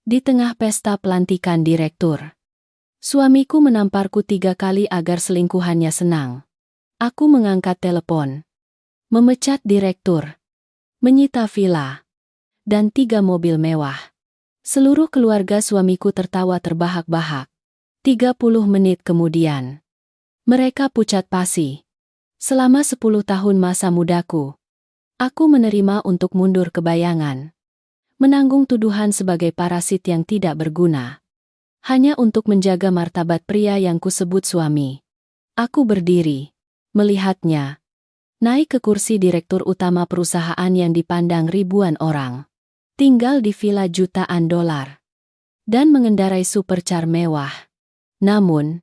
Di tengah pesta pelantikan direktur, suamiku menamparku 3 kali agar selingkuhannya senang. Aku mengangkat telepon, memecat direktur, menyita villa, dan 3 mobil mewah. Seluruh keluarga suamiku tertawa terbahak-bahak. 30 menit kemudian, mereka pucat pasi. Selama 10 tahun masa mudaku, aku menerima untuk mundur ke bayangan. Menanggung tuduhan sebagai parasit yang tidak berguna. Hanya untuk menjaga martabat pria yang kusebut suami. Aku berdiri, melihatnya, naik ke kursi direktur utama perusahaan yang dipandang ribuan orang. Tinggal di villa jutaan dolar. Dan mengendarai supercar mewah. Namun,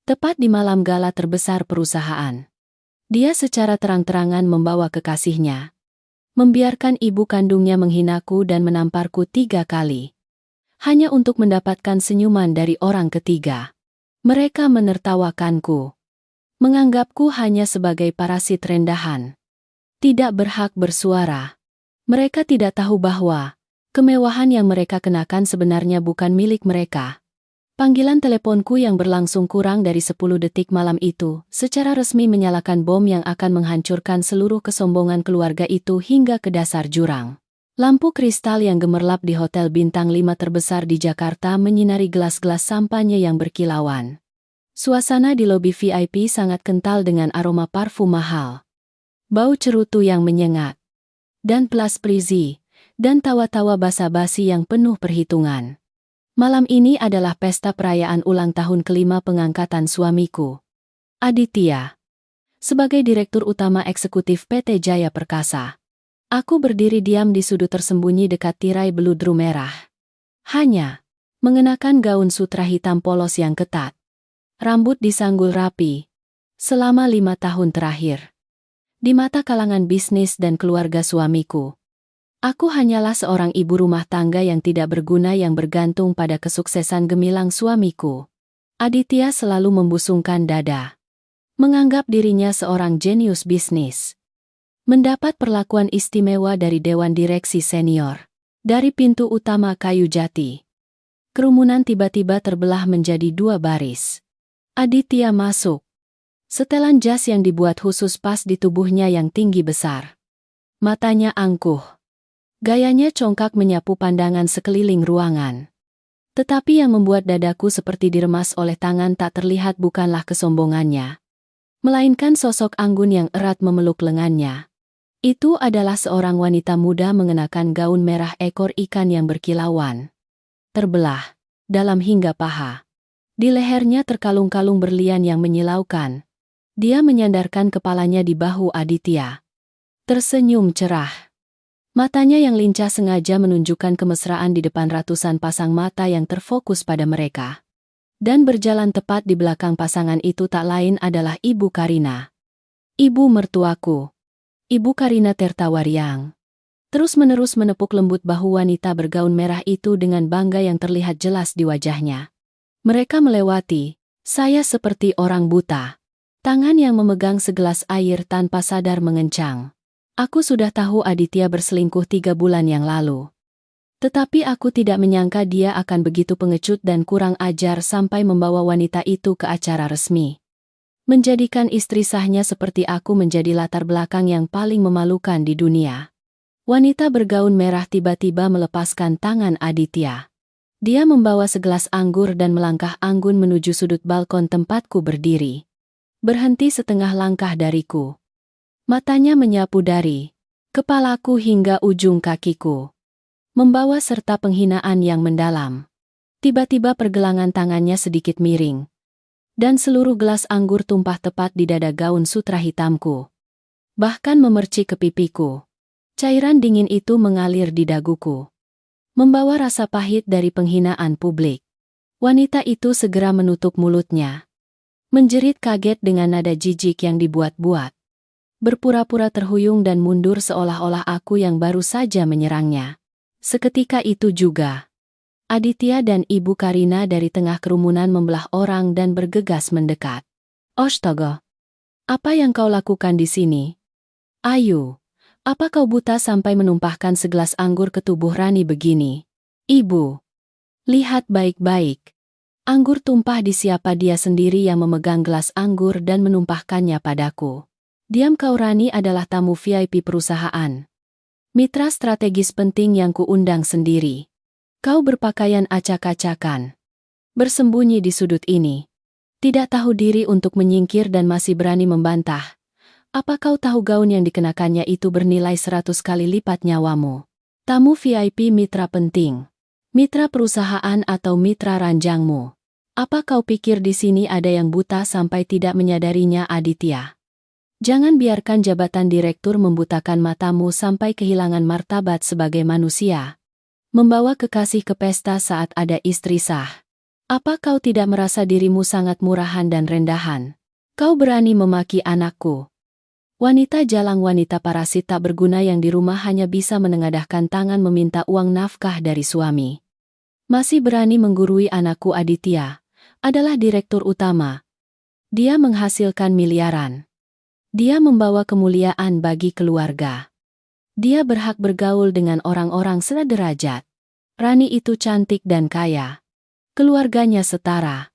tepat di malam gala terbesar perusahaan, dia secara terang-terangan membawa kekasihnya. Membiarkan ibu kandungnya menghinaku dan menamparku 3 kali. Hanya untuk mendapatkan senyuman dari orang ketiga. Mereka menertawakanku. Menganggapku hanya sebagai parasit rendahan. Tidak berhak bersuara. Mereka tidak tahu bahwa kemewahan yang mereka kenakan sebenarnya bukan milik mereka. Panggilan teleponku yang berlangsung kurang dari 10 detik malam itu, secara resmi menyalakan bom yang akan menghancurkan seluruh kesombongan keluarga itu hingga ke dasar jurang. Lampu kristal yang gemerlap di hotel bintang 5 terbesar di Jakarta menyinari gelas-gelas sampanye yang berkilauan. Suasana di lobi VIP sangat kental dengan aroma parfum mahal. Bau cerutu yang menyengat. Dan pelas prizi, dan tawa-tawa basa-basi yang penuh perhitungan. Malam ini adalah pesta perayaan ulang tahun kelima pengangkatan suamiku, Aditya. Sebagai Direktur Utama Eksekutif PT Jaya Perkasa, aku berdiri diam di sudut tersembunyi dekat tirai beludru merah. Hanya mengenakan gaun sutra hitam polos yang ketat. Rambut disanggul rapi. Selama 5 tahun terakhir. Di mata kalangan bisnis dan keluarga suamiku, aku hanyalah seorang ibu rumah tangga yang tidak berguna yang bergantung pada kesuksesan gemilang suamiku. Aditya selalu membusungkan dada. Menganggap dirinya seorang jenius bisnis. Mendapat perlakuan istimewa dari Dewan Direksi Senior. Dari pintu utama kayu jati. Kerumunan tiba-tiba terbelah menjadi 2 baris. Aditya masuk. Setelan jas yang dibuat khusus pas di tubuhnya yang tinggi besar. Matanya angkuh. Gayanya congkak menyapu pandangan sekeliling ruangan. Tetapi yang membuat dadaku seperti diremas oleh tangan tak terlihat bukanlah kesombongannya. Melainkan sosok anggun yang erat memeluk lengannya. Itu adalah seorang wanita muda mengenakan gaun merah ekor ikan yang berkilauan. Terbelah, dalam hingga paha. Di lehernya terkalung-kalung berlian yang menyilaukan. Dia menyandarkan kepalanya di bahu Aditya. Tersenyum cerah. Matanya yang lincah sengaja menunjukkan kemesraan di depan ratusan pasang mata yang terfokus pada mereka. Dan berjalan tepat di belakang pasangan itu tak lain adalah Ibu Karina. Ibu mertuaku. Ibu Karina tertawa riang. Terus-menerus menepuk lembut bahu wanita bergaun merah itu dengan bangga yang terlihat jelas di wajahnya. Mereka melewati, saya seperti orang buta. Tangan yang memegang segelas air tanpa sadar mengencang. Aku sudah tahu Aditya berselingkuh 3 bulan yang lalu. Tetapi aku tidak menyangka dia akan begitu pengecut dan kurang ajar sampai membawa wanita itu ke acara resmi. Menjadikan istri sahnya seperti aku menjadi latar belakang yang paling memalukan di dunia. Wanita bergaun merah tiba-tiba melepaskan tangan Aditya. Dia membawa segelas anggur dan melangkah anggun menuju sudut balkon tempatku berdiri. Berhenti setengah langkah dariku. Matanya menyapu dari kepalaku hingga ujung kakiku. Membawa serta penghinaan yang mendalam. Tiba-tiba pergelangan tangannya sedikit miring. Dan seluruh gelas anggur tumpah tepat di dada gaun sutra hitamku. Bahkan memercik ke pipiku. Cairan dingin itu mengalir di daguku. Membawa rasa pahit dari penghinaan publik. Wanita itu segera menutup mulutnya. Menjerit kaget dengan nada jijik yang dibuat-buat. Berpura-pura terhuyung dan mundur seolah-olah aku yang baru saja menyerangnya. Seketika itu juga, Aditya dan Ibu Karina dari tengah kerumunan membelah orang dan bergegas mendekat. Astaga! Apa yang kau lakukan di sini? Ayu, apa kau buta sampai menumpahkan segelas anggur ke tubuh Rani begini? Ibu! Lihat baik-baik. Anggur tumpah di siapa dia sendiri yang memegang gelas anggur dan menumpahkannya padaku. Diam kau Rani adalah tamu VIP perusahaan. Mitra strategis penting yang kuundang sendiri. Kau berpakaian acak-acakan. Bersembunyi di sudut ini. Tidak tahu diri untuk menyingkir dan masih berani membantah. Apa kau tahu gaun yang dikenakannya itu bernilai 100 kali lipat nyawamu? Tamu VIP mitra penting. Mitra perusahaan atau mitra ranjangmu. Apa kau pikir di sini ada yang buta sampai tidak menyadarinya Aditya? Jangan biarkan jabatan direktur membutakan matamu sampai kehilangan martabat sebagai manusia. Membawa kekasih ke pesta saat ada istri sah. Apa kau tidak merasa dirimu sangat murahan dan rendahan? Kau berani memaki anakku. Wanita jalang wanita parasit tak berguna yang di rumah hanya bisa menengadahkan tangan meminta uang nafkah dari suami. Masih berani menggurui anakku Aditya. Adalah direktur utama. Dia menghasilkan miliaran. Dia membawa kemuliaan bagi keluarga. Dia berhak bergaul dengan orang-orang sederajat. Rani itu cantik dan kaya. Keluarganya setara.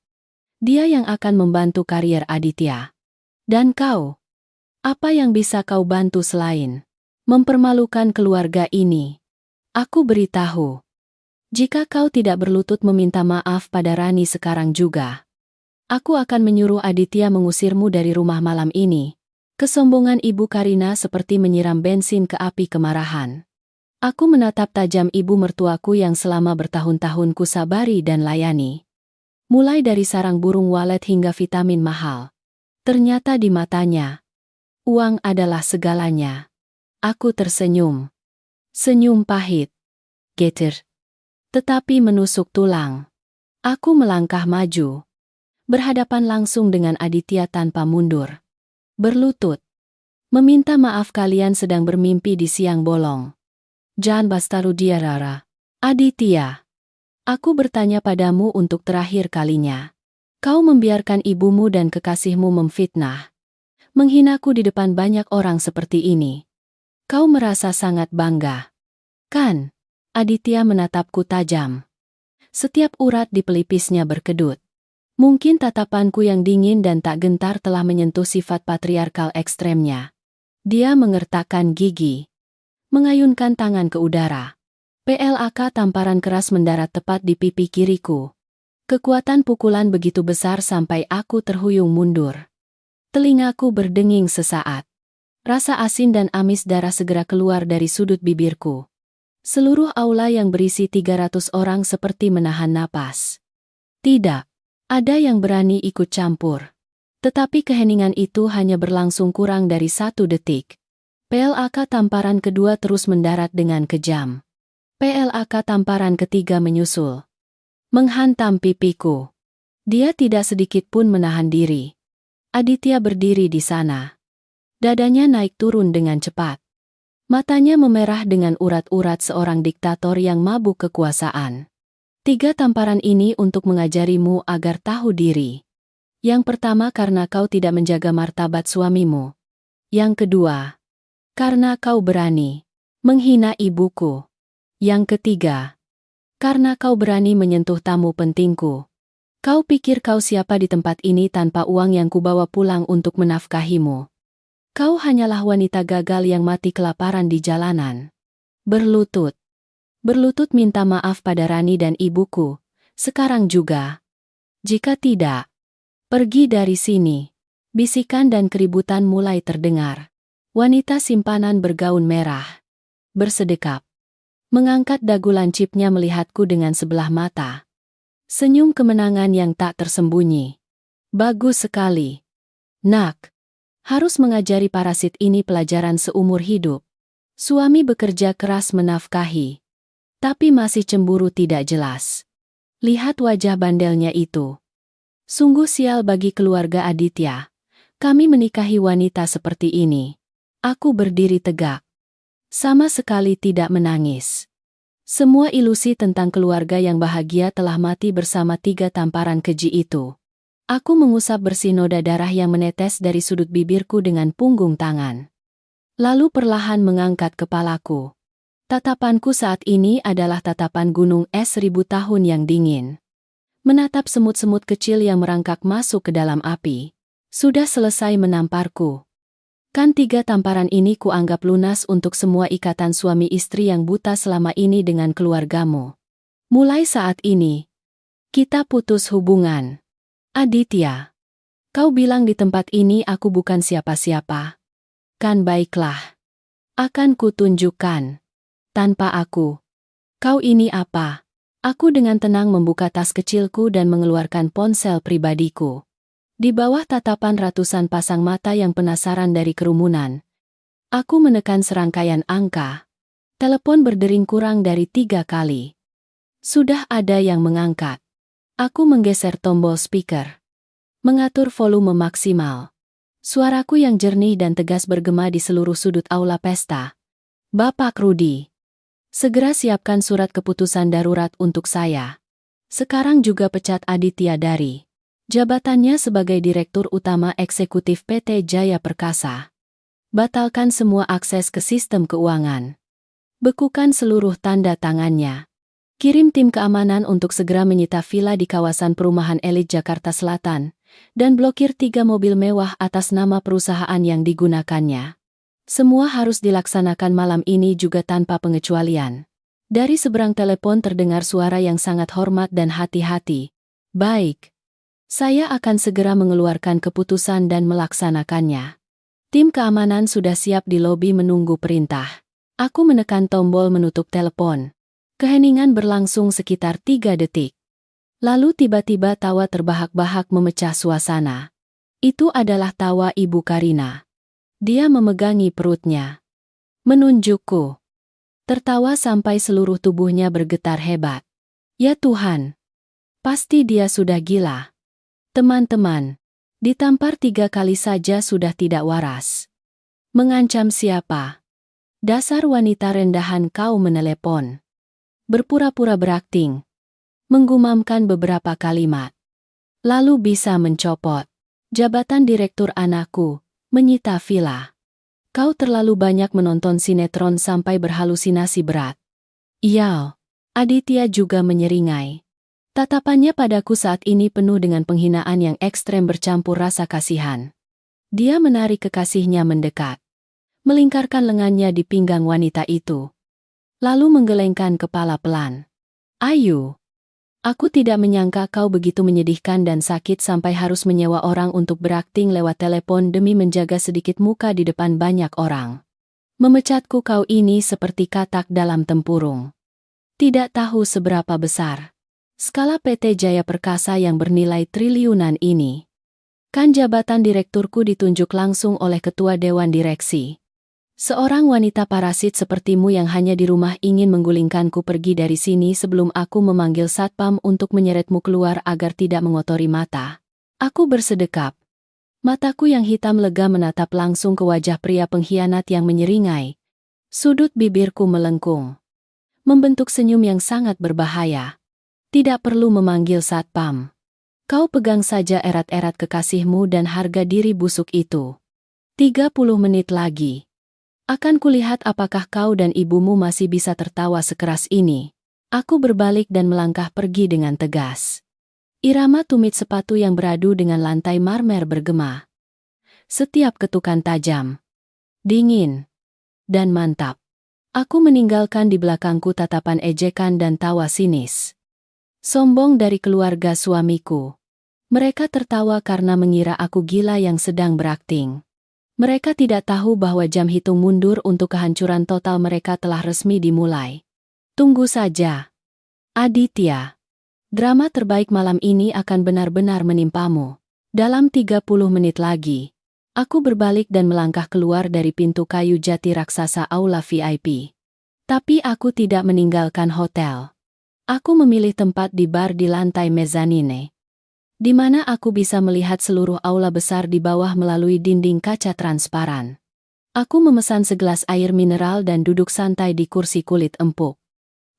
Dia yang akan membantu karier Aditya. Dan kau? Apa yang bisa kau bantu selain mempermalukan keluarga ini? Aku beritahu. Jika kau tidak berlutut meminta maaf pada Rani sekarang juga, aku akan menyuruh Aditya mengusirmu dari rumah malam ini. Kesombongan Ibu Karina seperti menyiram bensin ke api kemarahan. Aku menatap tajam ibu mertuaku yang selama bertahun-tahun kusabari dan layani. Mulai dari sarang burung walet hingga vitamin mahal. Ternyata di matanya, uang adalah segalanya. Aku tersenyum. Senyum pahit. Getir. Tetapi menusuk tulang. Aku melangkah maju. Berhadapan langsung dengan Aditya tanpa mundur. Berlutut. Meminta maaf kalian sedang bermimpi di siang bolong. Jangan bastarudia Rara. Aditya. Aku bertanya padamu untuk terakhir kalinya. Kau membiarkan ibumu dan kekasihmu memfitnah. Menghinaku di depan banyak orang seperti ini. Kau merasa sangat bangga. Kan? Aditya menatapku tajam. Setiap urat di pelipisnya berkedut. Mungkin tatapanku yang dingin dan tak gentar telah menyentuh sifat patriarkal ekstremnya. Dia mengertakkan gigi. Mengayunkan tangan ke udara. PLAK tamparan keras mendarat tepat di pipi kiriku. Kekuatan pukulan begitu besar sampai aku terhuyung mundur. Telingaku berdenging sesaat. Rasa asin dan amis darah segera keluar dari sudut bibirku. Seluruh aula yang berisi 300 orang seperti menahan napas. Tidak. Ada yang berani ikut campur. Tetapi keheningan itu hanya berlangsung kurang dari 1 detik. PLAK tamparan kedua terus mendarat dengan kejam. PLAK tamparan ketiga menyusul. Menghantam pipiku. Dia tidak sedikit pun menahan diri. Aditya berdiri di sana. Dadanya naik turun dengan cepat. Matanya memerah dengan urat-urat seorang diktator yang mabuk kekuasaan. 3 tamparan ini untuk mengajarimu agar tahu diri. Yang pertama karena kau tidak menjaga martabat suamimu. Yang kedua, karena kau berani menghina ibuku. Yang ketiga, karena kau berani menyentuh tamu pentingku. Kau pikir kau siapa di tempat ini tanpa uang yang kubawa pulang untuk menafkahimu? Kau hanyalah wanita gagal yang mati kelaparan di jalanan. Berlutut. Berlutut minta maaf pada Rani dan ibuku, sekarang juga. Jika tidak, pergi dari sini. Bisikan dan keributan mulai terdengar. Wanita simpanan bergaun merah. Bersedekap. Mengangkat dagu lancipnya melihatku dengan sebelah mata. Senyum kemenangan yang tak tersembunyi. Bagus sekali. Nak. Harus mengajari parasit ini pelajaran seumur hidup. Suami bekerja keras menafkahi. Tapi masih cemburu tidak jelas. Lihat wajah bandelnya itu. Sungguh sial bagi keluarga Aditya. Kami menikahi wanita seperti ini. Aku berdiri tegak. Sama sekali tidak menangis. Semua ilusi tentang keluarga yang bahagia telah mati bersama 3 tamparan keji itu. Aku mengusap bersih noda darah yang menetes dari sudut bibirku dengan punggung tangan. Lalu perlahan mengangkat kepalaku. Tatapanku saat ini adalah tatapan gunung es 1000 tahun yang dingin. Menatap semut-semut kecil yang merangkak masuk ke dalam api. Sudah selesai menamparku. Kan 3 tamparan ini kuanggap lunas untuk semua ikatan suami istri yang buta selama ini dengan keluargamu. Mulai saat ini, kita putus hubungan. Aditya, kau bilang di tempat ini aku bukan siapa-siapa. Kan baiklah. Akan kutunjukkan. Tanpa aku. Kau ini apa? Aku dengan tenang membuka tas kecilku dan mengeluarkan ponsel pribadiku. Di bawah tatapan ratusan pasang mata yang penasaran dari kerumunan, aku menekan serangkaian angka. Telepon berdering kurang dari 3 kali. Sudah ada yang mengangkat. Aku menggeser tombol speaker. Mengatur volume maksimal. Suaraku yang jernih dan tegas bergema di seluruh sudut aula pesta. Bapak Rudi, segera siapkan surat keputusan darurat untuk saya. Sekarang juga pecat Aditya dari jabatannya sebagai Direktur Utama Eksekutif PT Jaya Perkasa. Batalkan semua akses ke sistem keuangan. Bekukan seluruh tanda tangannya. Kirim tim keamanan untuk segera menyita villa di kawasan perumahan elit Jakarta Selatan, dan blokir 3 mobil mewah atas nama perusahaan yang digunakannya. Semua harus dilaksanakan malam ini juga tanpa pengecualian. Dari seberang telepon terdengar suara yang sangat hormat dan hati-hati. Baik. Saya akan segera mengeluarkan keputusan dan melaksanakannya. Tim keamanan sudah siap di lobi menunggu perintah. Aku menekan tombol menutup telepon. Keheningan berlangsung sekitar 3 detik. Lalu tiba-tiba tawa terbahak-bahak memecah suasana. Itu adalah tawa Ibu Karina. Dia memegangi perutnya. Menunjukku. Tertawa sampai seluruh tubuhnya bergetar hebat. Ya Tuhan. Pasti dia sudah gila. Teman-teman. Ditampar 3 kali saja sudah tidak waras. Mengancam siapa? Dasar wanita rendahan kau menelepon. Berpura-pura berakting. Menggumamkan beberapa kalimat. Lalu bisa mencopot jabatan direktur anakku. Menyita villa. Kau terlalu banyak menonton sinetron sampai berhalusinasi berat. Iya. Aditya juga menyeringai. Tatapannya padaku saat ini penuh dengan penghinaan yang ekstrem bercampur rasa kasihan. Dia menarik kekasihnya mendekat. Melingkarkan lengannya di pinggang wanita itu. Lalu menggelengkan kepala pelan. Ayu. Aku tidak menyangka kau begitu menyedihkan dan sakit sampai harus menyewa orang untuk berakting lewat telepon demi menjaga sedikit muka di depan banyak orang. Memecatku kau ini seperti katak dalam tempurung. Tidak tahu seberapa besar skala PT Jaya Perkasa yang bernilai triliunan ini. Kan jabatan direkturku ditunjuk langsung oleh Ketua Dewan Direksi. Seorang wanita parasit sepertimu yang hanya di rumah ingin menggulingkanku pergi dari sini sebelum aku memanggil satpam untuk menyeretmu keluar agar tidak mengotori mata. Aku bersedekap. Mataku yang hitam lega menatap langsung ke wajah pria pengkhianat yang menyeringai. Sudut bibirku melengkung. Membentuk senyum yang sangat berbahaya. Tidak perlu memanggil satpam. Kau pegang saja erat-erat kekasihmu dan harga diri busuk itu. 30 menit lagi. Akan kulihat apakah kau dan ibumu masih bisa tertawa sekeras ini. Aku berbalik dan melangkah pergi dengan tegas. Irama tumit sepatu yang beradu dengan lantai marmer bergema. Setiap ketukan tajam, dingin, dan mantap. Aku meninggalkan di belakangku tatapan ejekan dan tawa sinis. Sombong dari keluarga suamiku. Mereka tertawa karena mengira aku gila yang sedang berakting. Mereka tidak tahu bahwa jam hitung mundur untuk kehancuran total mereka telah resmi dimulai. Tunggu saja. Aditya. Drama terbaik malam ini akan benar-benar menimpamu. Dalam 30 menit lagi, aku berbalik dan melangkah keluar dari pintu kayu jati raksasa aula VIP. Tapi aku tidak meninggalkan hotel. Aku memilih tempat di bar di lantai mezzanine, di mana aku bisa melihat seluruh aula besar di bawah melalui dinding kaca transparan. Aku memesan segelas air mineral dan duduk santai di kursi kulit empuk.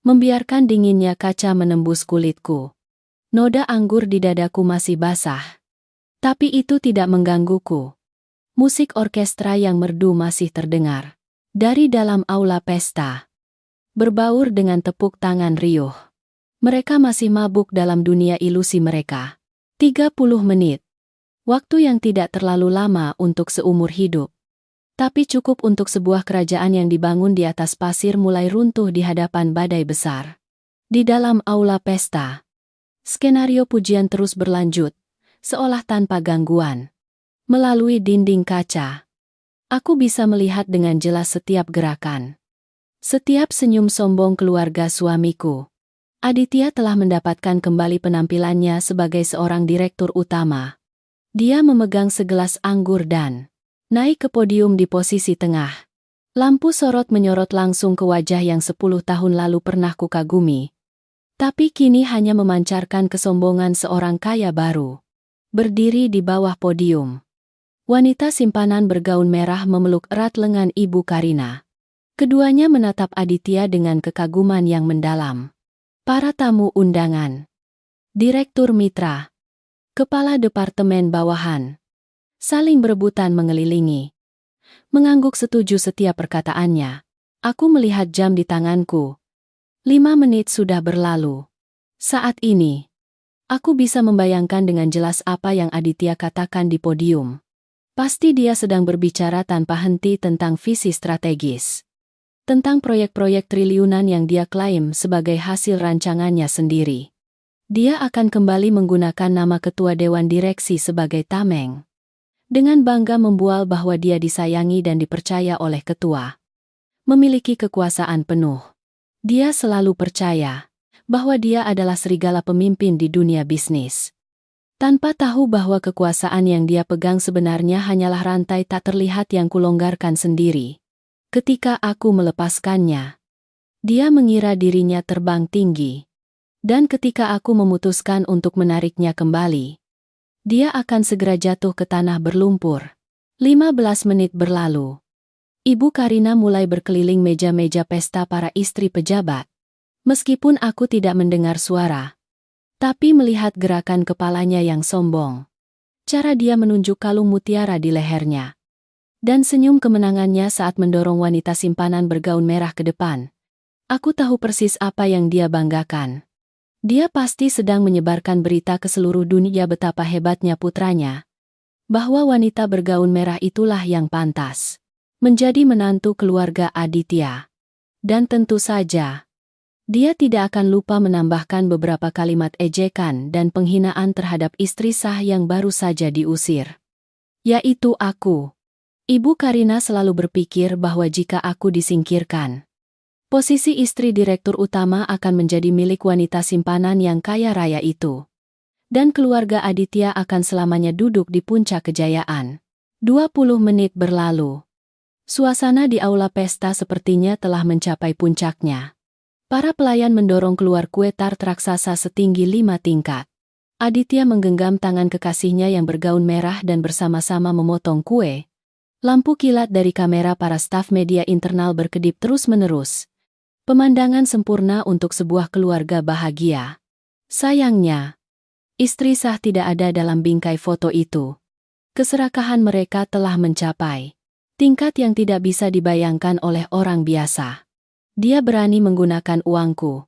Membiarkan dinginnya kaca menembus kulitku. Noda anggur di dadaku masih basah. Tapi itu tidak menggangguku. Musik orkestra yang merdu masih terdengar dari dalam aula pesta. berbaur dengan tepuk tangan riuh. Mereka masih mabuk dalam dunia ilusi mereka. 30 menit. Waktu yang tidak terlalu lama untuk seumur hidup. Tapi cukup untuk sebuah kerajaan yang dibangun di atas pasir mulai runtuh di hadapan badai besar. Di dalam aula pesta, skenario pujian terus berlanjut, seolah tanpa gangguan. Melalui dinding kaca, aku bisa melihat dengan jelas setiap gerakan. Setiap senyum sombong keluarga suamiku. Aditya telah mendapatkan kembali penampilannya sebagai seorang direktur utama. Dia memegang segelas anggur dan naik ke podium di posisi tengah. Lampu sorot menyorot langsung ke wajah yang 10 tahun lalu pernah kukagumi. Tapi kini hanya memancarkan kesombongan seorang kaya baru. Berdiri di bawah podium. Wanita simpanan bergaun merah memeluk erat lengan Ibu Karina. Keduanya menatap Aditya dengan kekaguman yang mendalam. Para tamu undangan. Direktur mitra. Kepala departemen bawahan. Saling berebutan mengelilingi. Mengangguk setuju setiap perkataannya. Aku melihat jam di tanganku. 5 menit sudah berlalu. Saat ini, aku bisa membayangkan dengan jelas apa yang Aditya katakan di podium. Pasti dia sedang berbicara tanpa henti tentang visi strategis. Tentang proyek-proyek triliunan yang dia klaim sebagai hasil rancangannya sendiri. Dia akan kembali menggunakan nama ketua dewan direksi sebagai tameng. Dengan bangga membual bahwa dia disayangi dan dipercaya oleh ketua. Memiliki kekuasaan penuh. Dia selalu percaya bahwa dia adalah serigala pemimpin di dunia bisnis. Tanpa tahu bahwa kekuasaan yang dia pegang sebenarnya hanyalah rantai tak terlihat yang kulonggarkan sendiri. Ketika aku melepaskannya, dia mengira dirinya terbang tinggi. Dan ketika aku memutuskan untuk menariknya kembali, dia akan segera jatuh ke tanah berlumpur. 15 menit berlalu. Ibu Karina mulai berkeliling meja-meja pesta para istri pejabat. Meskipun aku tidak mendengar suara, tapi melihat gerakan kepalanya yang sombong. Cara dia menunjuk kalung mutiara di lehernya. Dan senyum kemenangannya saat mendorong wanita simpanan bergaun merah ke depan. Aku tahu persis apa yang dia banggakan. Dia pasti sedang menyebarkan berita ke seluruh dunia betapa hebatnya putranya. Bahwa wanita bergaun merah itulah yang pantas menjadi menantu keluarga Aditya. Dan tentu saja, dia tidak akan lupa menambahkan beberapa kalimat ejekan dan penghinaan terhadap istri sah yang baru saja diusir. Yaitu aku. Ibu Karina selalu berpikir bahwa jika aku disingkirkan, posisi istri direktur utama akan menjadi milik wanita simpanan yang kaya raya itu. Dan keluarga Aditya akan selamanya duduk di puncak kejayaan. 20 menit berlalu. Suasana di aula pesta sepertinya telah mencapai puncaknya. Para pelayan mendorong keluar kue tart raksasa setinggi 5 tingkat. Aditya menggenggam tangan kekasihnya yang bergaun merah dan bersama-sama memotong kue. Lampu kilat dari kamera para staf media internal berkedip terus-menerus. Pemandangan sempurna untuk sebuah keluarga bahagia. Sayangnya, istri sah tidak ada dalam bingkai foto itu. Keserakahan mereka telah mencapai tingkat yang tidak bisa dibayangkan oleh orang biasa. Dia berani menggunakan uangku.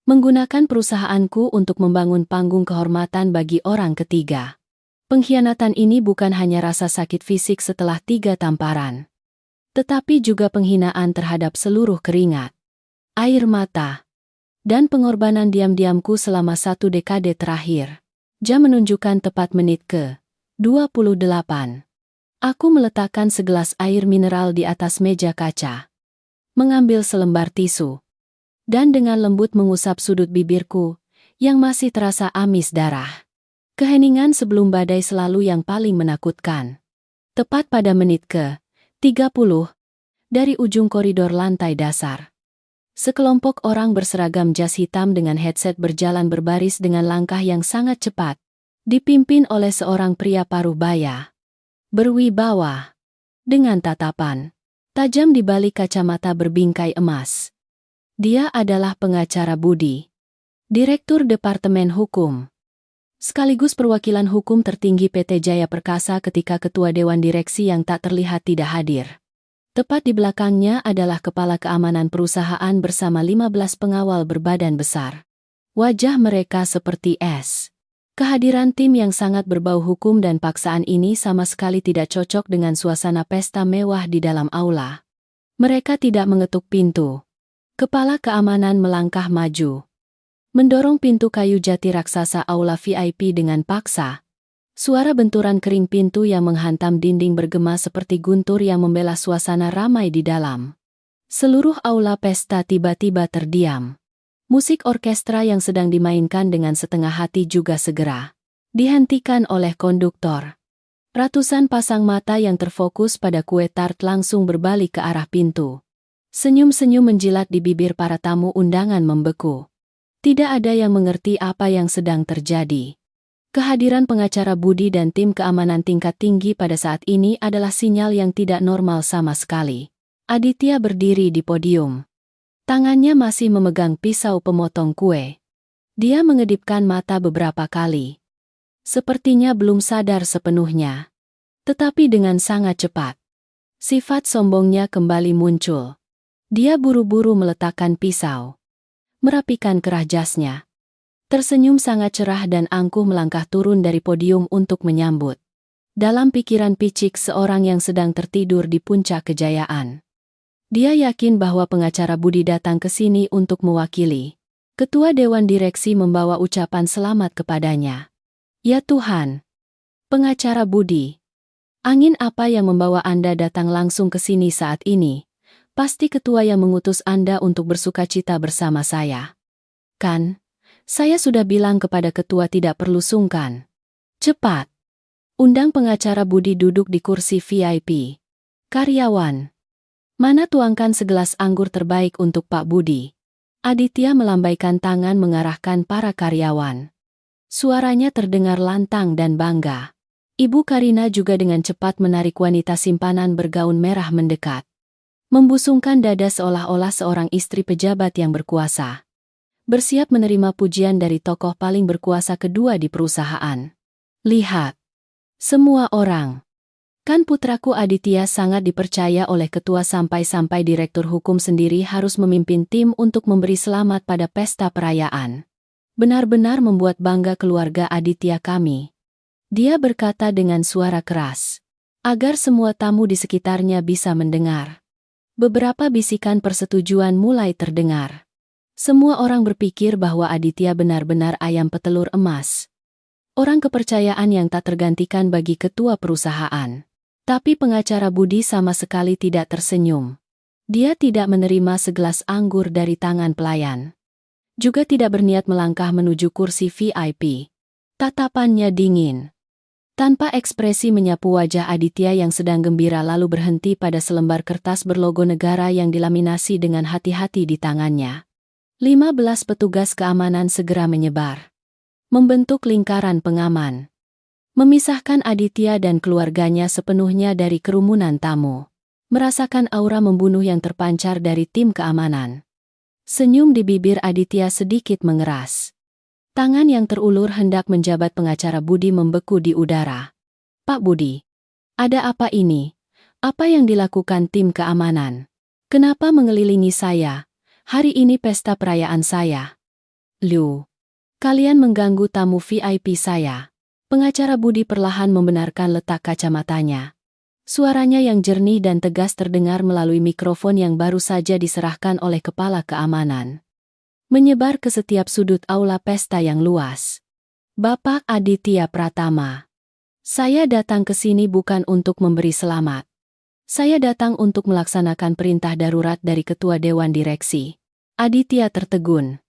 Menggunakan perusahaanku untuk membangun panggung kehormatan bagi orang ketiga. Pengkhianatan ini bukan hanya rasa sakit fisik setelah 3 tamparan. Tetapi juga penghinaan terhadap seluruh keringat, air mata, dan pengorbanan diam-diamku selama 1 dekade terakhir. Jam menunjukkan tepat menit ke 28. Aku meletakkan segelas air mineral di atas meja kaca. Mengambil selembar tisu. Dan dengan lembut mengusap sudut bibirku, yang masih terasa amis darah. Keheningan sebelum badai selalu yang paling menakutkan. Tepat pada menit ke 30, dari ujung koridor lantai dasar. Sekelompok orang berseragam jas hitam dengan headset berjalan berbaris dengan langkah yang sangat cepat. Dipimpin oleh seorang pria paruh baya. Berwibawa. Dengan tatapan tajam di balik kacamata berbingkai emas. Dia adalah pengacara Budi. Direktur Departemen Hukum. Sekaligus perwakilan hukum tertinggi PT Jaya Perkasa ketika ketua Dewan Direksi yang tak terlihat tidak hadir. Tepat di belakangnya adalah kepala keamanan perusahaan bersama 15 pengawal berbadan besar. Wajah mereka seperti es. Kehadiran tim yang sangat berbau hukum dan paksaan ini sama sekali tidak cocok dengan suasana pesta mewah di dalam aula. Mereka tidak mengetuk pintu. Kepala keamanan melangkah maju, mendorong pintu kayu jati raksasa aula VIP dengan paksa. Suara benturan kering pintu yang menghantam dinding bergema seperti guntur yang membela suasana ramai di dalam. Seluruh aula pesta tiba-tiba terdiam. Musik orkestra yang sedang dimainkan dengan setengah hati juga segera dihentikan oleh konduktor. Ratusan pasang mata yang terfokus pada kue tart langsung berbalik ke arah pintu. Senyum-senyum menjilat di bibir para tamu undangan membeku. Tidak ada yang mengerti apa yang sedang terjadi. Kehadiran pengacara Budi dan tim keamanan tingkat tinggi pada saat ini adalah sinyal yang tidak normal sama sekali. Aditya berdiri di podium. Tangannya masih memegang pisau pemotong kue. Dia mengedipkan mata beberapa kali. Sepertinya belum sadar sepenuhnya. Tetapi dengan sangat cepat, sifat sombongnya kembali muncul. Dia buru-buru meletakkan pisau, merapikan kerah jasnya. Tersenyum sangat cerah dan angkuh melangkah turun dari podium untuk menyambut. Dalam pikiran picik seorang yang sedang tertidur di puncak kejayaan. Dia yakin bahwa pengacara Budi datang ke sini untuk mewakili. Ketua Dewan Direksi membawa ucapan selamat kepadanya. Ya Tuhan, pengacara Budi, angin apa yang membawa Anda datang langsung ke sini saat ini? Pasti ketua yang mengutus Anda untuk bersukacita bersama saya. Kan? Saya sudah bilang kepada ketua tidak perlu sungkan. Cepat. Undang pengacara Budi duduk di kursi VIP. Karyawan. Mana tuangkan segelas anggur terbaik untuk Pak Budi. Aditya melambaikan tangan mengarahkan para karyawan. Suaranya terdengar lantang dan bangga. Ibu Karina juga dengan cepat menarik wanita simpanan bergaun merah mendekat. Membusungkan dada seolah-olah seorang istri pejabat yang berkuasa. Bersiap menerima pujian dari tokoh paling berkuasa kedua di perusahaan. Lihat. Semua orang. Kan putraku Aditya sangat dipercaya oleh ketua sampai-sampai direktur hukum sendiri harus memimpin tim untuk memberi selamat pada pesta perayaan. Benar-benar membuat bangga keluarga Aditya kami. Dia berkata dengan suara keras, agar semua tamu di sekitarnya bisa mendengar. Beberapa bisikan persetujuan mulai terdengar. Semua orang berpikir bahwa Aditya benar-benar ayam petelur emas. Orang kepercayaan yang tak tergantikan bagi ketua perusahaan. Tapi pengacara Budi sama sekali tidak tersenyum. Dia tidak menerima segelas anggur dari tangan pelayan. Juga tidak berniat melangkah menuju kursi VIP. Tatapannya dingin. Tanpa ekspresi menyapu wajah Aditya yang sedang gembira lalu berhenti pada selembar kertas berlogo negara yang dilaminasi dengan hati-hati di tangannya. 15 petugas keamanan segera menyebar. Membentuk lingkaran pengaman. Memisahkan Aditya dan keluarganya sepenuhnya dari kerumunan tamu. Merasakan aura membunuh yang terpancar dari tim keamanan. Senyum di bibir Aditya sedikit mengeras. Tangan yang terulur hendak menjabat pengacara Budi membeku di udara. Pak Budi, ada apa ini? Apa yang dilakukan tim keamanan? Kenapa mengelilingi saya? Hari ini pesta perayaan saya. Lu, kalian mengganggu tamu VIP saya. Pengacara Budi perlahan membenarkan letak kacamatanya. Suaranya yang jernih dan tegas terdengar melalui mikrofon yang baru saja diserahkan oleh kepala keamanan. Menyebar ke setiap sudut aula pesta yang luas. Bapak Aditya Pratama, saya datang ke sini bukan untuk memberi selamat. Saya datang untuk melaksanakan perintah darurat dari Ketua Dewan Direksi. Aditya tertegun.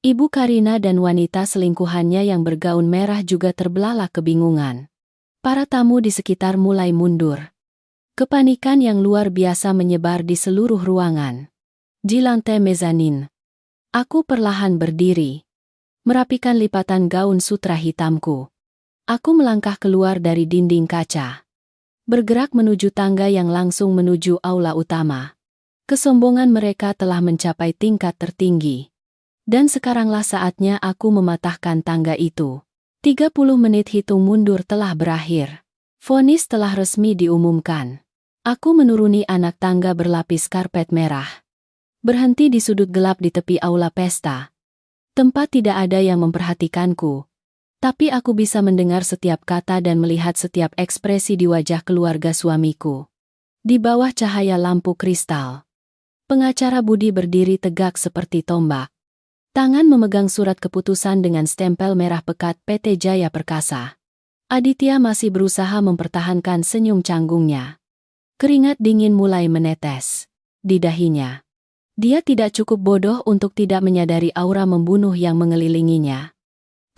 Ibu Karina dan wanita selingkuhannya yang bergaun merah juga terbelalak kebingungan. Para tamu di sekitar mulai mundur. Kepanikan yang luar biasa menyebar di seluruh ruangan. Di lantai mezanin. Aku perlahan berdiri. Merapikan lipatan gaun sutra hitamku. Aku melangkah keluar dari dinding kaca. Bergerak menuju tangga yang langsung menuju aula utama. Kesombongan mereka telah mencapai tingkat tertinggi. Dan sekaranglah saatnya aku mematahkan tangga itu. 30 menit hitung mundur telah berakhir. Vonis telah resmi diumumkan. Aku menuruni anak tangga berlapis karpet merah. Berhenti di sudut gelap di tepi aula pesta. Tempat tidak ada yang memperhatikanku. Tapi aku bisa mendengar setiap kata dan melihat setiap ekspresi di wajah keluarga suamiku. Di bawah cahaya lampu kristal, pengacara Budi berdiri tegak seperti tombak. Tangan memegang surat keputusan dengan stempel merah pekat PT Jaya Perkasa. Aditya masih berusaha mempertahankan senyum canggungnya. Keringat dingin mulai menetes di dahinya. Dia tidak cukup bodoh untuk tidak menyadari aura membunuh yang mengelilinginya.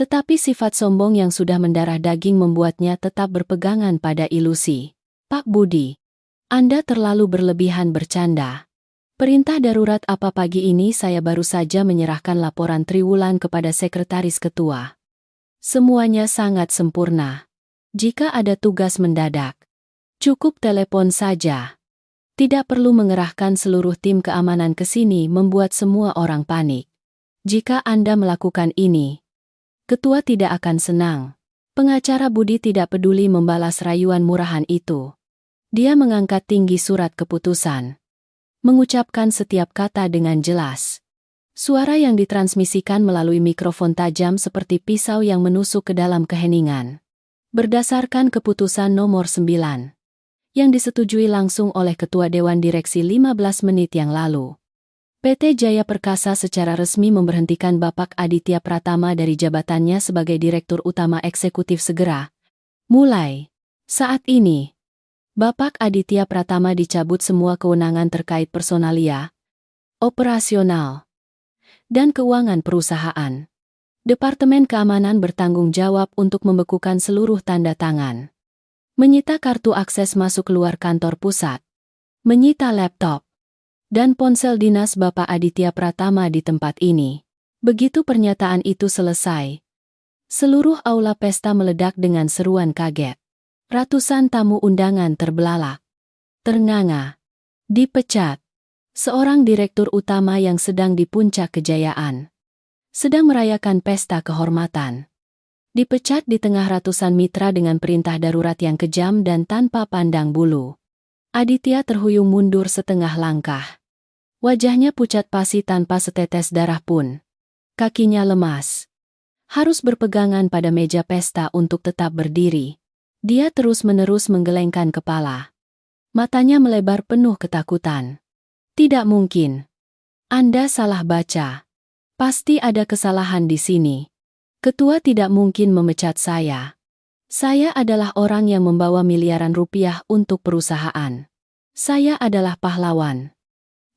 Tetapi sifat sombong yang sudah mendarah daging membuatnya tetap berpegangan pada ilusi. Pak Budi, Anda terlalu berlebihan bercanda. Perintah darurat apa pagi ini? Saya baru saja menyerahkan laporan triwulan kepada sekretaris ketua. Semuanya sangat sempurna. Jika ada tugas mendadak, cukup telepon saja. Tidak perlu mengerahkan seluruh tim keamanan ke sini membuat semua orang panik. Jika Anda melakukan ini, ketua tidak akan senang. Pengacara Budi tidak peduli membalas rayuan murahan itu. Dia mengangkat tinggi surat keputusan. Mengucapkan setiap kata dengan jelas. Suara yang ditransmisikan melalui mikrofon tajam seperti pisau yang menusuk ke dalam keheningan. Berdasarkan keputusan nomor 9. Yang disetujui langsung oleh Ketua Dewan Direksi 15 menit yang lalu. PT Jaya Perkasa secara resmi memberhentikan Bapak Aditya Pratama dari jabatannya sebagai Direktur Utama Eksekutif segera. Mulai saat ini, Bapak Aditya Pratama dicabut semua kewenangan terkait personalia, operasional, dan keuangan perusahaan. Departemen Keamanan bertanggung jawab untuk membekukan seluruh tanda tangan. Menyita kartu akses masuk keluar kantor pusat. Menyita laptop dan ponsel dinas Bapak Aditya Pratama di tempat ini. Begitu pernyataan itu selesai, seluruh aula pesta meledak dengan seruan kaget. Ratusan tamu undangan terbelalak. Ternganga. Dipecat. Seorang direktur utama yang sedang di puncak kejayaan. Sedang merayakan pesta kehormatan. Dipecat di tengah ratusan mitra dengan perintah darurat yang kejam dan tanpa pandang bulu. Aditya terhuyung mundur setengah langkah. Wajahnya pucat pasi tanpa setetes darah pun. Kakinya lemas. Harus berpegangan pada meja pesta untuk tetap berdiri. Dia terus-menerus menggelengkan kepala. Matanya melebar penuh ketakutan. Tidak mungkin. Anda salah baca. Pasti ada kesalahan di sini. Ketua tidak mungkin memecat saya. Saya adalah orang yang membawa miliaran rupiah untuk perusahaan. Saya adalah pahlawan.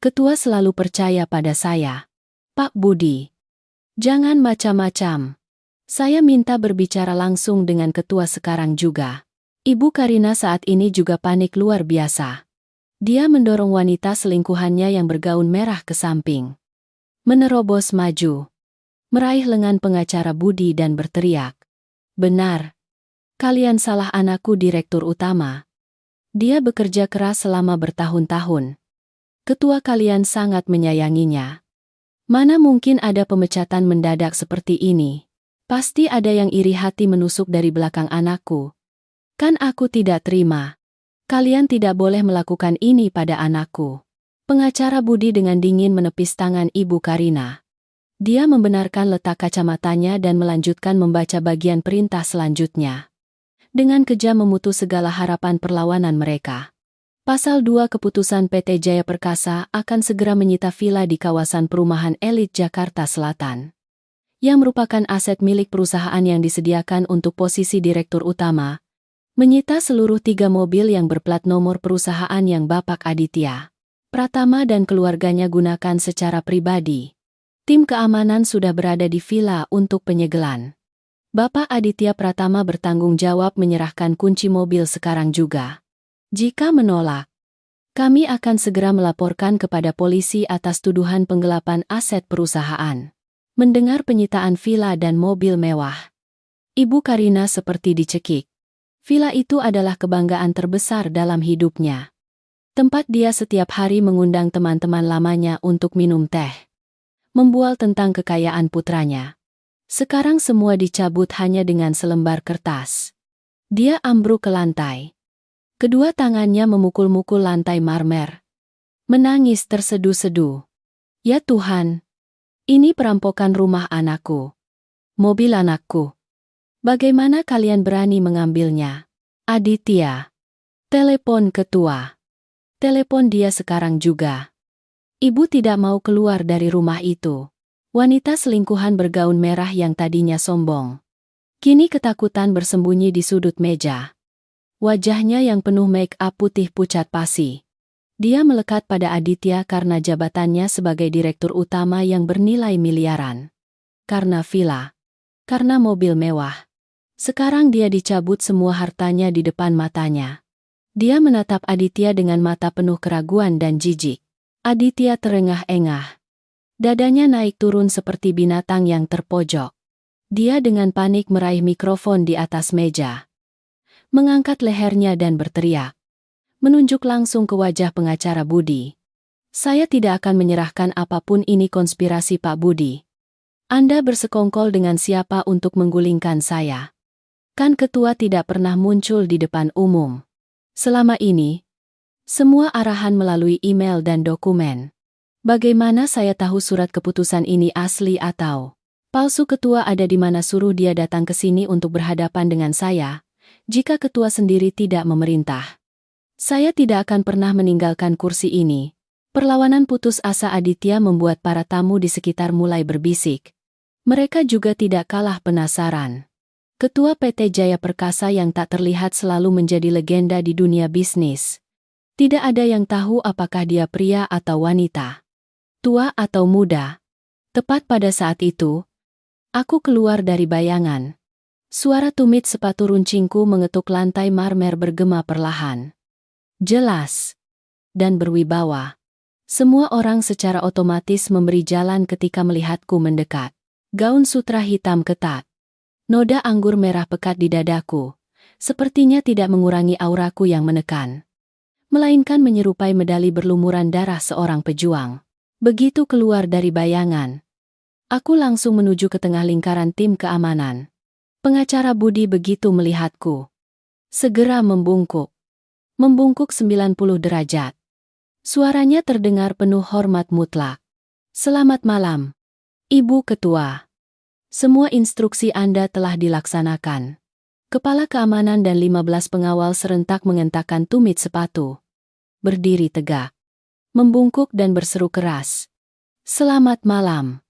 Ketua selalu percaya pada saya. Pak Budi, jangan macam-macam. Saya minta berbicara langsung dengan ketua sekarang juga. Ibu Karina saat ini juga panik luar biasa. Dia mendorong wanita selingkuhannya yang bergaun merah ke samping. Menerobos maju. Meraih lengan pengacara Budi dan berteriak. Benar. Kalian salah, anakku direktur utama. Dia bekerja keras selama bertahun-tahun. Ketua kalian sangat menyayanginya. Mana mungkin ada pemecatan mendadak seperti ini? Pasti ada yang iri hati menusuk dari belakang anakku. Kan aku tidak terima. Kalian tidak boleh melakukan ini pada anakku. Pengacara Budi dengan dingin menepis tangan Ibu Karina. Dia membenarkan letak kacamatanya dan melanjutkan membaca bagian perintah selanjutnya. Dengan kejam memutus segala harapan perlawanan mereka. Pasal 2 Keputusan PT Jaya Perkasa akan segera menyita villa di kawasan perumahan elit Jakarta Selatan. Yang merupakan aset milik perusahaan yang disediakan untuk posisi direktur utama. Menyita seluruh 3 mobil yang berplat nomor perusahaan yang Bapak Aditya Pratama dan keluarganya gunakan secara pribadi. Tim keamanan sudah berada di villa untuk penyegelan. Bapak Aditya Pratama bertanggung jawab menyerahkan kunci mobil sekarang juga. Jika menolak, kami akan segera melaporkan kepada polisi atas tuduhan penggelapan aset perusahaan. Mendengar penyitaan villa dan mobil mewah, Ibu Karina seperti dicekik. Villa itu adalah kebanggaan terbesar dalam hidupnya. Tempat dia setiap hari mengundang teman-teman lamanya untuk minum teh. Membual tentang kekayaan putranya. Sekarang semua dicabut hanya dengan selembar kertas. Dia ambruk ke lantai. Kedua tangannya memukul-mukul lantai marmer. Menangis terseduh-seduh. Ya Tuhan, ini perampokan rumah anakku. Mobil anakku. Bagaimana kalian berani mengambilnya? Aditya. Telepon ketua. Telepon dia sekarang juga. Ibu tidak mau keluar dari rumah itu. Wanita selingkuhan bergaun merah yang tadinya sombong. Kini ketakutan bersembunyi di sudut meja. Wajahnya yang penuh make-up putih pucat pasi. Dia melekat pada Aditya karena jabatannya sebagai direktur utama yang bernilai miliaran. Karena villa. Karena mobil mewah. Sekarang dia dicabut semua hartanya di depan matanya. Dia menatap Aditya dengan mata penuh keraguan dan jijik. Aditya terengah-engah. Dadanya naik turun seperti binatang yang terpojok. Dia dengan panik meraih mikrofon di atas meja. Mengangkat lehernya dan berteriak. Menunjuk langsung ke wajah pengacara Budi. Saya tidak akan menyerahkan apapun, ini konspirasi Pak Budi. Anda bersekongkol dengan siapa untuk menggulingkan saya? Kan ketua tidak pernah muncul di depan umum. Selama ini, semua arahan melalui email dan dokumen. Bagaimana saya tahu surat keputusan ini asli atau palsu? Ketua ada di mana? Suruh dia datang ke sini untuk berhadapan dengan saya, jika ketua sendiri tidak memerintah. Saya tidak akan pernah meninggalkan kursi ini. Perlawanan putus asa Aditya membuat para tamu di sekitar mulai berbisik. Mereka juga tidak kalah penasaran. Ketua PT Jaya Perkasa yang tak terlihat selalu menjadi legenda di dunia bisnis. Tidak ada yang tahu apakah dia pria atau wanita, tua atau muda. Tepat pada saat itu, aku keluar dari bayangan. Suara tumit sepatu runcingku mengetuk lantai marmer bergema perlahan. Jelas dan berwibawa. Semua orang secara otomatis memberi jalan ketika melihatku mendekat. Gaun sutra hitam ketat. Noda anggur merah pekat di dadaku. Sepertinya tidak mengurangi auraku yang menekan. Melainkan menyerupai medali berlumuran darah seorang pejuang. Begitu keluar dari bayangan, aku langsung menuju ke tengah lingkaran tim keamanan. Pengacara Budi begitu melihatku, segera membungkuk. Membungkuk 90 derajat. Suaranya terdengar penuh hormat mutlak. Selamat malam, Ibu Ketua. Semua instruksi Anda telah dilaksanakan. Kepala keamanan dan 15 pengawal serentak mengentakkan tumit sepatu. Berdiri tegak. Membungkuk dan berseru keras. Selamat malam,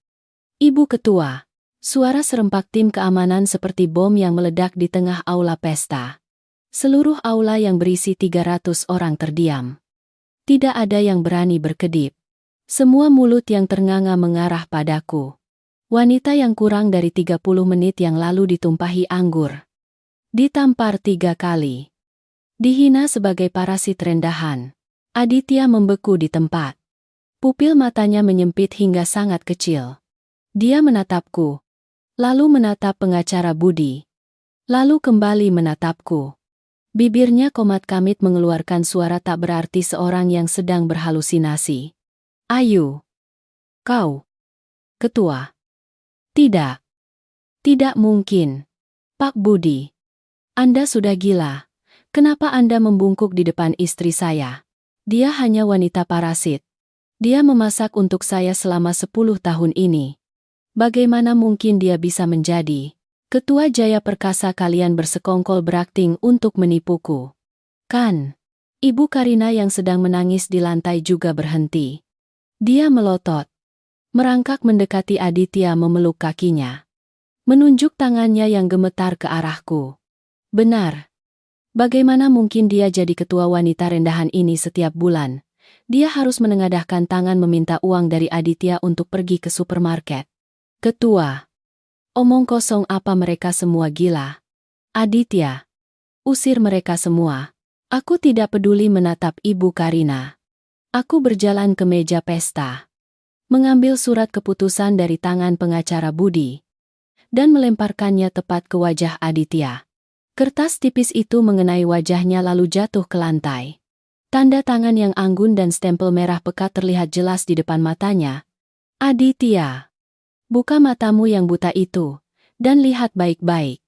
Ibu Ketua. Suara serempak tim keamanan seperti bom yang meledak di tengah aula pesta. Seluruh aula yang berisi 300 orang terdiam. Tidak ada yang berani berkedip. Semua mulut yang ternganga mengarah padaku. Wanita yang kurang dari 30 menit yang lalu ditumpahi anggur. Ditampar 3 kali. Dihina sebagai parasit rendahan. Aditya membeku di tempat. Pupil matanya menyempit hingga sangat kecil. Dia menatapku. Lalu menatap pengacara Budi. Lalu kembali menatapku. Bibirnya komat kamit mengeluarkan suara tak berarti seorang yang sedang berhalusinasi. Ayu. Kau. Ketua. Tidak. Tidak mungkin. Pak Budi. Anda sudah gila. Kenapa Anda membungkuk di depan istri saya? Dia hanya wanita parasit. Dia memasak untuk saya selama 10 tahun ini. Bagaimana mungkin dia bisa menjadi Ketua Jaya Perkasa? Kalian bersekongkol berakting untuk menipuku. Kan? Ibu Karina yang sedang menangis di lantai juga berhenti. Dia melotot. Merangkak mendekati Aditya memeluk kakinya. Menunjuk tangannya yang gemetar ke arahku. Benar. Bagaimana mungkin dia jadi ketua wanita rendahan ini? Setiap bulan, dia harus menengadahkan tangan meminta uang dari Aditya untuk pergi ke supermarket. Ketua. Omong kosong, apa mereka semua gila? Aditya. Usir mereka semua. Aku tidak peduli menatap Ibu Karina. Aku berjalan ke meja pesta. Mengambil surat keputusan dari tangan pengacara Budi. Dan melemparkannya tepat ke wajah Aditya. Kertas tipis itu mengenai wajahnya lalu jatuh ke lantai. Tanda tangan yang anggun dan stempel merah pekat terlihat jelas di depan matanya. Aditya. Buka matamu yang buta itu, dan lihat baik-baik.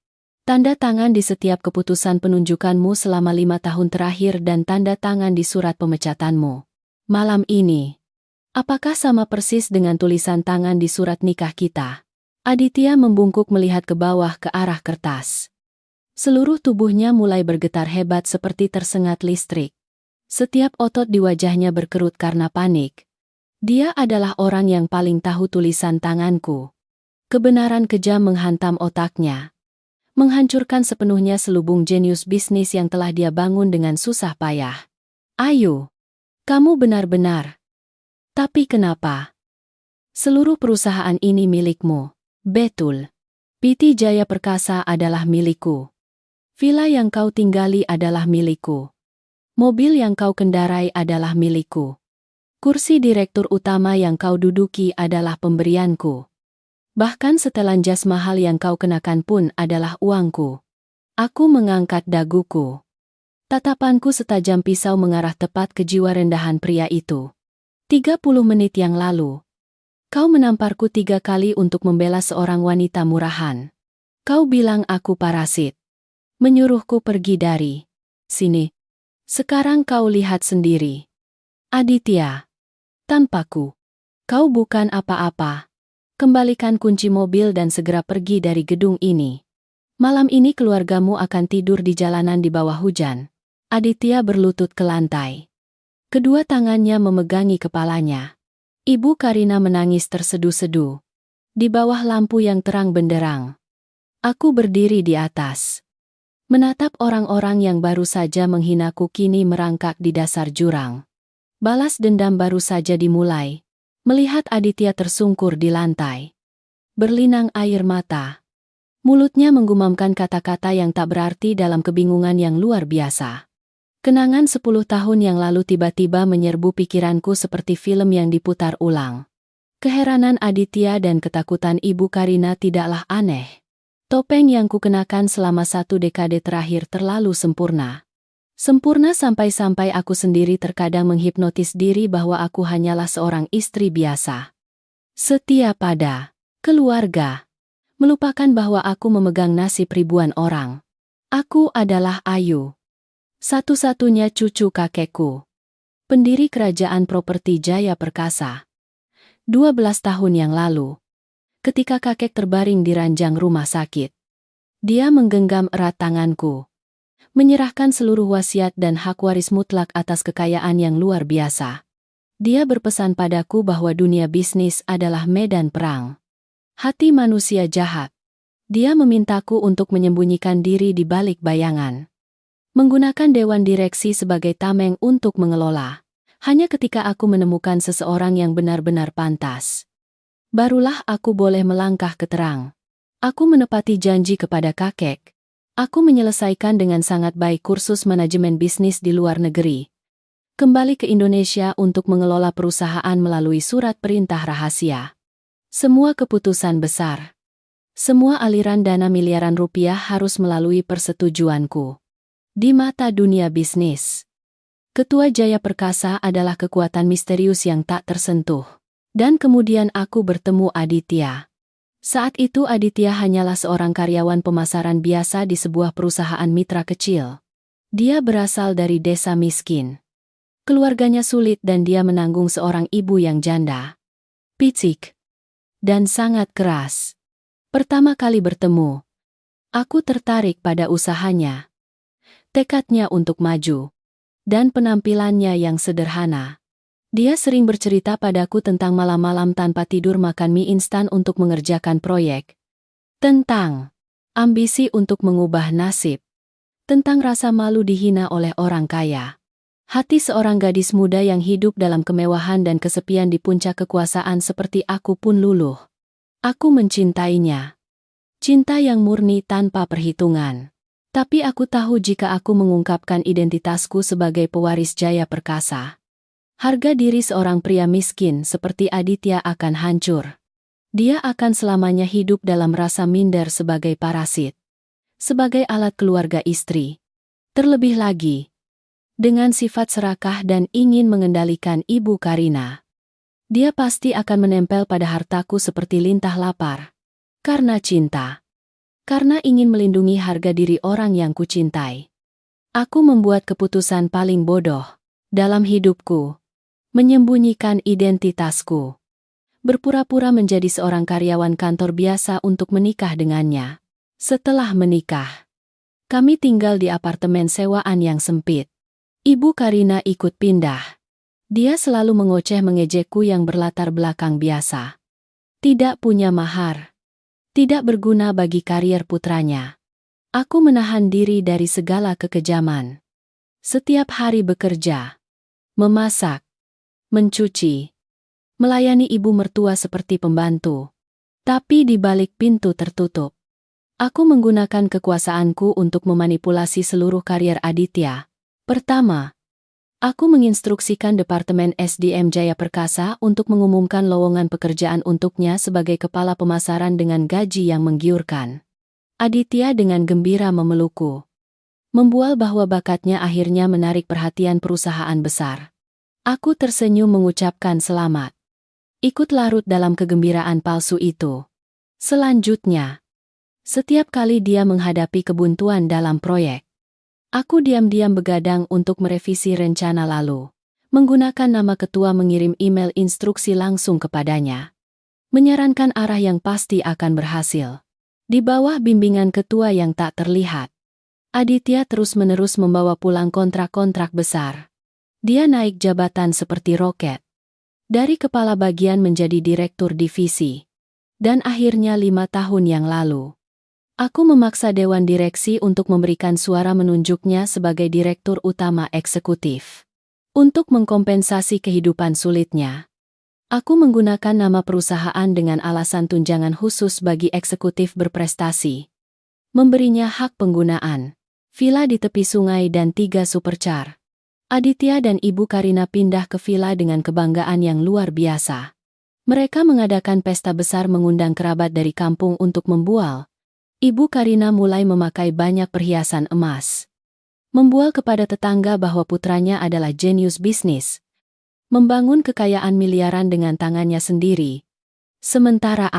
Tanda tangan di setiap keputusan penunjukanmu selama 5 tahun terakhir dan tanda tangan di surat pemecatanmu. Malam ini, apakah sama persis dengan tulisan tangan di surat nikah kita? Aditya membungkuk melihat ke bawah ke arah kertas. Seluruh tubuhnya mulai bergetar hebat seperti tersengat listrik. Setiap otot di wajahnya berkerut karena panik. Dia adalah orang yang paling tahu tulisan tanganku. Kebenaran kejam menghantam otaknya. Menghancurkan sepenuhnya selubung jenius bisnis yang telah dia bangun dengan susah payah. Ayo, kamu benar-benar. Tapi kenapa? Seluruh perusahaan ini milikmu. Betul. PT Jaya Perkasa adalah milikku. Villa yang kau tinggali adalah milikku. Mobil yang kau kendarai adalah milikku. Kursi direktur utama yang kau duduki adalah pemberianku. Bahkan setelan jas mahal yang kau kenakan pun adalah uangku. Aku mengangkat daguku. Tatapanku setajam pisau mengarah tepat ke jiwa rendahan pria itu. 30 menit yang lalu, kau menamparku 3 kali untuk membela seorang wanita murahan. Kau bilang aku parasit. Menyuruhku pergi dari sini. Sekarang kau lihat sendiri. Aditya, tanpaku, kau bukan apa-apa. Kembalikan kunci mobil dan segera pergi dari gedung ini. Malam ini keluargamu akan tidur di jalanan di bawah hujan. Aditya berlutut ke lantai. Kedua tangannya memegangi kepalanya. Ibu Karina menangis tersedu-sedu. Di bawah lampu yang terang benderang. Aku berdiri di atas. Menatap orang-orang yang baru saja menghinaku kini merangkak di dasar jurang. Balas dendam baru saja dimulai. Melihat Aditya tersungkur di lantai. Berlinang air mata. Mulutnya menggumamkan kata-kata yang tak berarti dalam kebingungan yang luar biasa. Kenangan 10 tahun yang lalu tiba-tiba menyerbu pikiranku seperti film yang diputar ulang. Keheranan Aditya dan ketakutan Ibu Karina tidaklah aneh. Topeng yang kukenakan selama 1 dekade terakhir terlalu sempurna. Sempurna sampai-sampai aku sendiri terkadang menghipnotis diri bahwa aku hanyalah seorang istri biasa. Setia pada keluarga. Melupakan bahwa aku memegang nasib ribuan orang. Aku adalah Ayu. Satu-satunya cucu kakekku. Pendiri kerajaan properti Jaya Perkasa. 12 tahun yang lalu. Ketika kakek terbaring di ranjang rumah sakit. Dia menggenggam erat tanganku. Menyerahkan seluruh wasiat dan hak waris mutlak atas kekayaan yang luar biasa. Dia berpesan padaku bahwa dunia bisnis adalah medan perang. Hati manusia jahat. Dia memintaku untuk menyembunyikan diri di balik bayangan. Menggunakan dewan direksi sebagai tameng untuk mengelola. Hanya ketika aku menemukan seseorang yang benar-benar pantas. Barulah aku boleh melangkah ke terang. Aku menepati janji kepada kakek. Aku menyelesaikan dengan sangat baik kursus manajemen bisnis di luar negeri. Kembali ke Indonesia untuk mengelola perusahaan melalui surat perintah rahasia. Semua keputusan besar. Semua aliran dana miliaran rupiah harus melalui persetujuanku. Di mata dunia bisnis, Ketua Jaya Perkasa adalah kekuatan misterius yang tak tersentuh. Dan kemudian aku bertemu Aditya. Saat itu Aditya hanyalah seorang karyawan pemasaran biasa di sebuah perusahaan mitra kecil. Dia berasal dari desa miskin. Keluarganya sulit dan dia menanggung seorang ibu yang janda. Picik. Dan sangat keras. Pertama kali bertemu, aku tertarik pada usahanya. Tekadnya untuk maju. Dan penampilannya yang sederhana. Dia sering bercerita padaku tentang malam-malam tanpa tidur makan mie instan untuk mengerjakan proyek. Tentang ambisi untuk mengubah nasib. Tentang rasa malu dihina oleh orang kaya. Hati seorang gadis muda yang hidup dalam kemewahan dan kesepian di puncak kekuasaan seperti aku pun luluh. Aku mencintainya. Cinta yang murni tanpa perhitungan. Tapi aku tahu jika aku mengungkapkan identitasku sebagai pewaris Jaya Perkasa. Harga diri seorang pria miskin seperti Aditya akan hancur. Dia akan selamanya hidup dalam rasa minder sebagai parasit. Sebagai alat keluarga istri. Terlebih lagi, dengan sifat serakah dan ingin mengendalikan Ibu Karina. Dia pasti akan menempel pada hartaku seperti lintah lapar. Karena cinta. Karena ingin melindungi harga diri orang yang kucintai. Aku membuat keputusan paling bodoh dalam hidupku. Menyembunyikan identitasku. Berpura-pura menjadi seorang karyawan kantor biasa untuk menikah dengannya. Setelah menikah, kami tinggal di apartemen sewaan yang sempit. Ibu Karina ikut pindah. Dia selalu mengoceh-mengejekku yang berlatar belakang biasa. Tidak punya mahar. Tidak berguna bagi karier putranya. Aku menahan diri dari segala kekejaman. Setiap hari bekerja, memasak, mencuci, melayani ibu mertua seperti pembantu. Tapi di balik pintu tertutup, aku menggunakan kekuasaanku untuk memanipulasi seluruh karier Aditya. Pertama, aku menginstruksikan Departemen SDM Jaya Perkasa untuk mengumumkan lowongan pekerjaan untuknya sebagai kepala pemasaran dengan gaji yang menggiurkan. Aditya dengan gembira memelukku. Membual bahwa bakatnya akhirnya menarik perhatian perusahaan besar. Aku tersenyum mengucapkan selamat. Ikut larut dalam kegembiraan palsu itu. Selanjutnya, setiap kali dia menghadapi kebuntuan dalam proyek, aku diam-diam begadang untuk merevisi rencana lalu. Menggunakan nama ketua mengirim email instruksi langsung kepadanya. Menyarankan arah yang pasti akan berhasil. Di bawah bimbingan ketua yang tak terlihat, Aditya terus-menerus membawa pulang kontrak-kontrak besar. Dia naik jabatan seperti roket. Dari kepala bagian menjadi direktur divisi. Dan akhirnya 5 tahun yang lalu, aku memaksa Dewan Direksi untuk memberikan suara menunjuknya sebagai direktur utama eksekutif. Untuk mengkompensasi kehidupan sulitnya, aku menggunakan nama perusahaan dengan alasan tunjangan khusus bagi eksekutif berprestasi. Memberinya hak penggunaan, villa di tepi sungai dan 3 supercar. Aditya dan Ibu Karina pindah ke villa dengan kebanggaan yang luar biasa. Mereka mengadakan pesta besar mengundang kerabat dari kampung untuk membual. Ibu Karina mulai memakai banyak perhiasan emas. Membual kepada tetangga bahwa putranya adalah jenius bisnis. Membangun kekayaan miliaran dengan tangannya sendiri. Sementara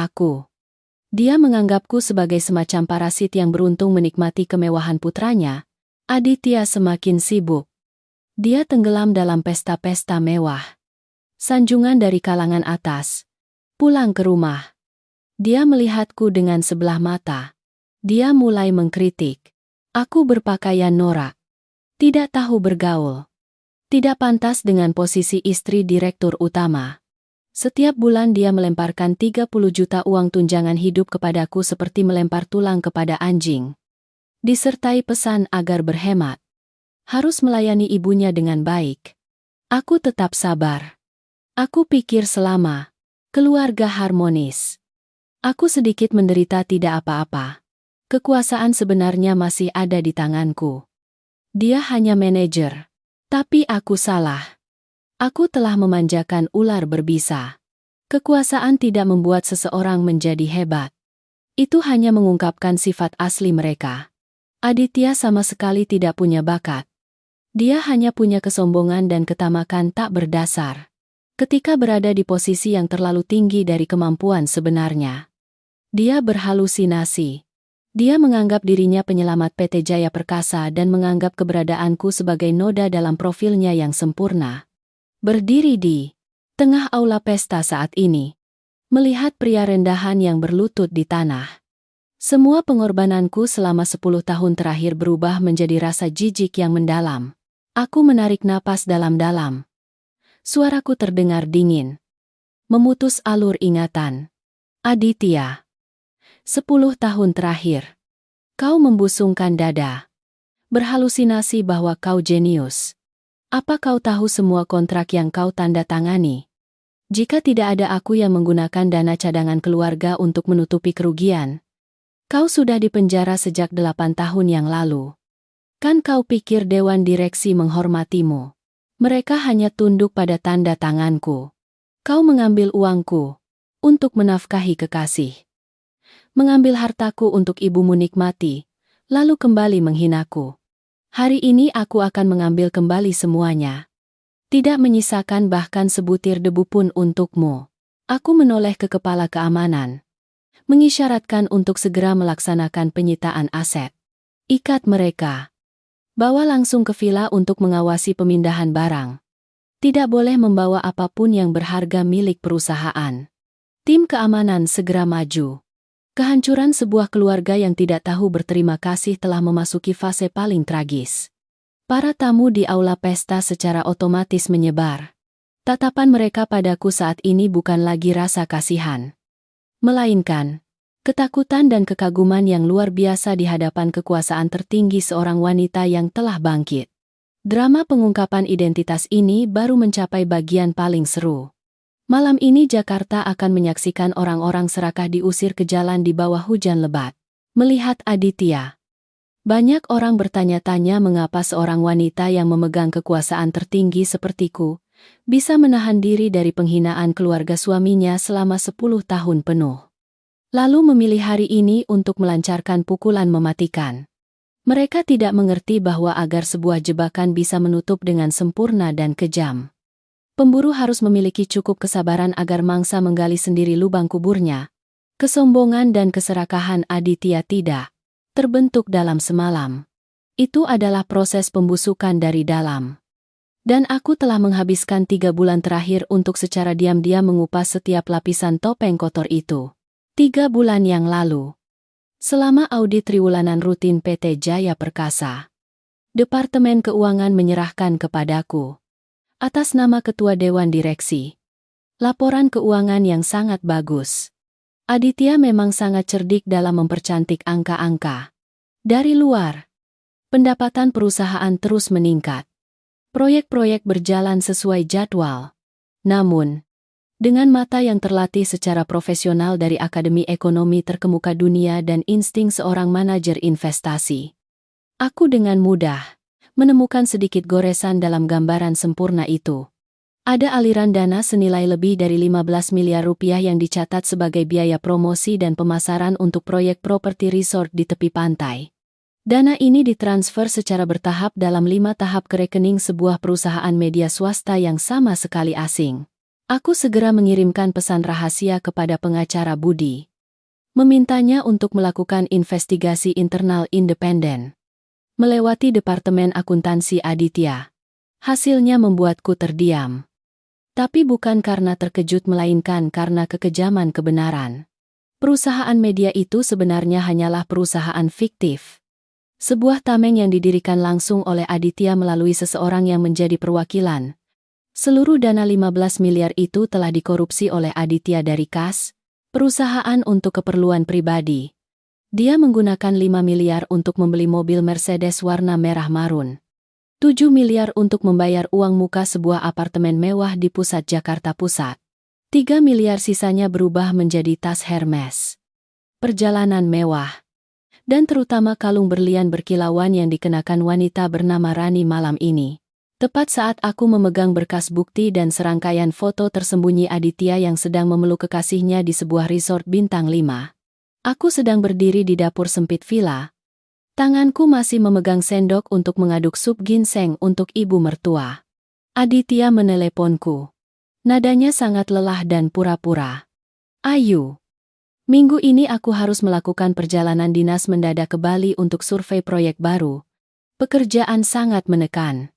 dia menganggapku sebagai semacam parasit yang beruntung menikmati kemewahan putranya. Aditya semakin sibuk. Dia tenggelam dalam pesta-pesta mewah. Sanjungan dari kalangan atas. Pulang ke rumah, dia melihatku dengan sebelah mata. Dia mulai mengkritik. Aku berpakaian norak. Tidak tahu bergaul. Tidak pantas dengan posisi istri direktur utama. Setiap bulan dia melemparkan 30 juta uang tunjangan hidup kepadaku seperti melempar tulang kepada anjing. Disertai pesan agar berhemat. Harus melayani ibunya dengan baik. Aku tetap sabar. Aku pikir selama keluarga harmonis, aku sedikit menderita tidak apa-apa. Kekuasaan sebenarnya masih ada di tanganku. Dia hanya manajer. Tapi aku salah. Aku telah memanjakan ular berbisa. Kekuasaan tidak membuat seseorang menjadi hebat. Itu hanya mengungkapkan sifat asli mereka. Aditya sama sekali tidak punya bakat. Dia hanya punya kesombongan dan ketamakan tak berdasar. Ketika berada di posisi yang terlalu tinggi dari kemampuan sebenarnya, dia berhalusinasi. Dia menganggap dirinya penyelamat PT Jaya Perkasa dan menganggap keberadaanku sebagai noda dalam profilnya yang sempurna. Berdiri di tengah aula pesta saat ini, melihat pria rendahan yang berlutut di tanah. Semua pengorbananku selama 10 tahun terakhir berubah menjadi rasa jijik yang mendalam. Aku menarik napas dalam-dalam. Suaraku terdengar dingin. Memutus alur ingatan. Aditya. 10 tahun terakhir, kau membusungkan dada. Berhalusinasi bahwa kau jenius. Apa kau tahu semua kontrak yang kau tanda tangani? Jika tidak ada aku yang menggunakan dana cadangan keluarga untuk menutupi kerugian, kau sudah dipenjara sejak 8 tahun yang lalu. Kan kau pikir Dewan Direksi menghormatimu? Mereka hanya tunduk pada tanda tanganku. Kau mengambil uangku untuk menafkahi kekasih. Mengambil hartaku untuk ibumu nikmati, lalu kembali menghinaku. Hari ini aku akan mengambil kembali semuanya. Tidak menyisakan bahkan sebutir debu pun untukmu. Aku menoleh ke kepala keamanan. mengisyaratkan untuk segera melaksanakan penyitaan aset. Ikat mereka. Bawa langsung ke villa untuk mengawasi pemindahan barang. Tidak boleh membawa apapun yang berharga milik perusahaan. Tim keamanan segera maju. Kehancuran sebuah keluarga yang tidak tahu berterima kasih telah memasuki fase paling tragis. Para tamu di aula pesta secara otomatis menyebar. Tatapan mereka padaku saat ini bukan lagi rasa kasihan, melainkan ketakutan dan kekaguman yang luar biasa di hadapan kekuasaan tertinggi seorang wanita yang telah bangkit. Drama pengungkapan identitas ini baru mencapai bagian paling seru. Malam ini Jakarta akan menyaksikan orang-orang serakah diusir ke jalan di bawah hujan lebat. Melihat Aditya, banyak orang bertanya-tanya mengapa seorang wanita yang memegang kekuasaan tertinggi sepertiku bisa menahan diri dari penghinaan keluarga suaminya selama 10 tahun penuh. Lalu memilih hari ini untuk melancarkan pukulan mematikan. Mereka tidak mengerti bahwa agar sebuah jebakan bisa menutup dengan sempurna dan kejam, pemburu harus memiliki cukup kesabaran agar mangsa menggali sendiri lubang kuburnya. Kesombongan dan keserakahan Aditya tidak terbentuk dalam semalam. Itu adalah proses pembusukan dari dalam. Dan aku telah menghabiskan 3 bulan terakhir untuk secara diam-diam mengupas setiap lapisan topeng kotor itu. 3 bulan yang lalu, selama audit triwulanan rutin PT Jaya Perkasa, Departemen Keuangan menyerahkan kepadaku, atas nama Ketua Dewan Direksi, laporan keuangan yang sangat bagus. Aditya memang sangat cerdik dalam mempercantik angka-angka. Dari luar, pendapatan perusahaan terus meningkat. Proyek-proyek berjalan sesuai jadwal. Namun, dengan mata yang terlatih secara profesional dari Akademi Ekonomi terkemuka dunia dan insting seorang manajer investasi, aku dengan mudah menemukan sedikit goresan dalam gambaran sempurna itu. Ada aliran dana senilai lebih dari 15 miliar rupiah yang dicatat sebagai biaya promosi dan pemasaran untuk proyek properti resort di tepi pantai. Dana ini ditransfer secara bertahap dalam 5 tahap ke rekening sebuah perusahaan media swasta yang sama sekali asing. Aku segera mengirimkan pesan rahasia kepada pengacara Budi, memintanya untuk melakukan investigasi internal independen. Melewati Departemen Akuntansi Aditya, hasilnya membuatku terdiam. Tapi bukan karena terkejut melainkan karena kekejaman kebenaran. Perusahaan media itu sebenarnya hanyalah perusahaan fiktif. Sebuah tameng yang didirikan langsung oleh Aditya melalui seseorang yang menjadi perwakilan. Seluruh dana 15 miliar itu telah dikorupsi oleh Aditya dari kas, perusahaan untuk keperluan pribadi. Dia menggunakan 5 miliar untuk membeli mobil Mercedes warna merah marun. 7 miliar untuk membayar uang muka sebuah apartemen mewah di pusat Jakarta Pusat. 3 miliar sisanya berubah menjadi tas Hermes, perjalanan mewah, dan terutama kalung berlian berkilauan yang dikenakan wanita bernama Rani malam ini. Tepat saat aku memegang berkas bukti dan serangkaian foto tersembunyi Aditya yang sedang memeluk kekasihnya di sebuah resort bintang 5. Aku sedang berdiri di dapur sempit villa. Tanganku masih memegang sendok untuk mengaduk sup ginseng untuk ibu mertua. Aditya meneleponku. Nadanya sangat lelah dan pura-pura. Ayu, minggu ini aku harus melakukan perjalanan dinas mendadak ke Bali untuk survei proyek baru. Pekerjaan sangat menekan.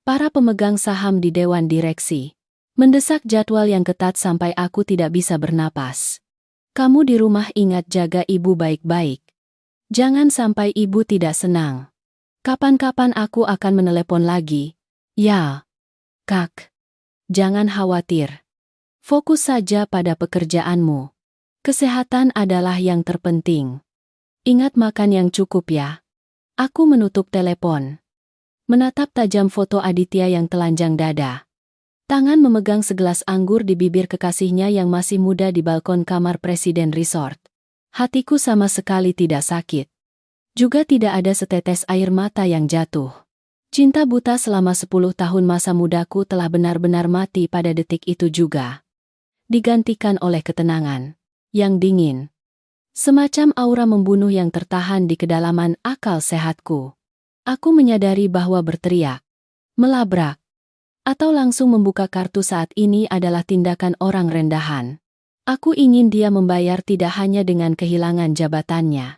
Para pemegang saham di Dewan Direksi mendesak jadwal yang ketat sampai aku tidak bisa bernapas. Kamu di rumah ingat jaga ibu baik-baik. Jangan sampai ibu tidak senang. Kapan-kapan aku akan menelepon lagi. Ya, Kak. Jangan khawatir. Fokus saja pada pekerjaanmu. Kesehatan adalah yang terpenting. Ingat makan yang cukup ya. Aku menutup telepon. Menatap tajam foto Aditya yang telanjang dada. Tangan memegang segelas anggur di bibir kekasihnya yang masih muda di balkon kamar Presiden Resort. Hatiku sama sekali tidak sakit. Juga tidak ada setetes air mata yang jatuh. Cinta buta selama 10 tahun masa mudaku telah benar-benar mati pada detik itu juga. Digantikan oleh ketenangan yang dingin. Semacam aura membunuh yang tertahan di kedalaman akal sehatku. Aku menyadari bahwa berteriak, melabrak, atau langsung membuka kartu saat ini adalah tindakan orang rendahan. Aku ingin dia membayar tidak hanya dengan kehilangan jabatannya,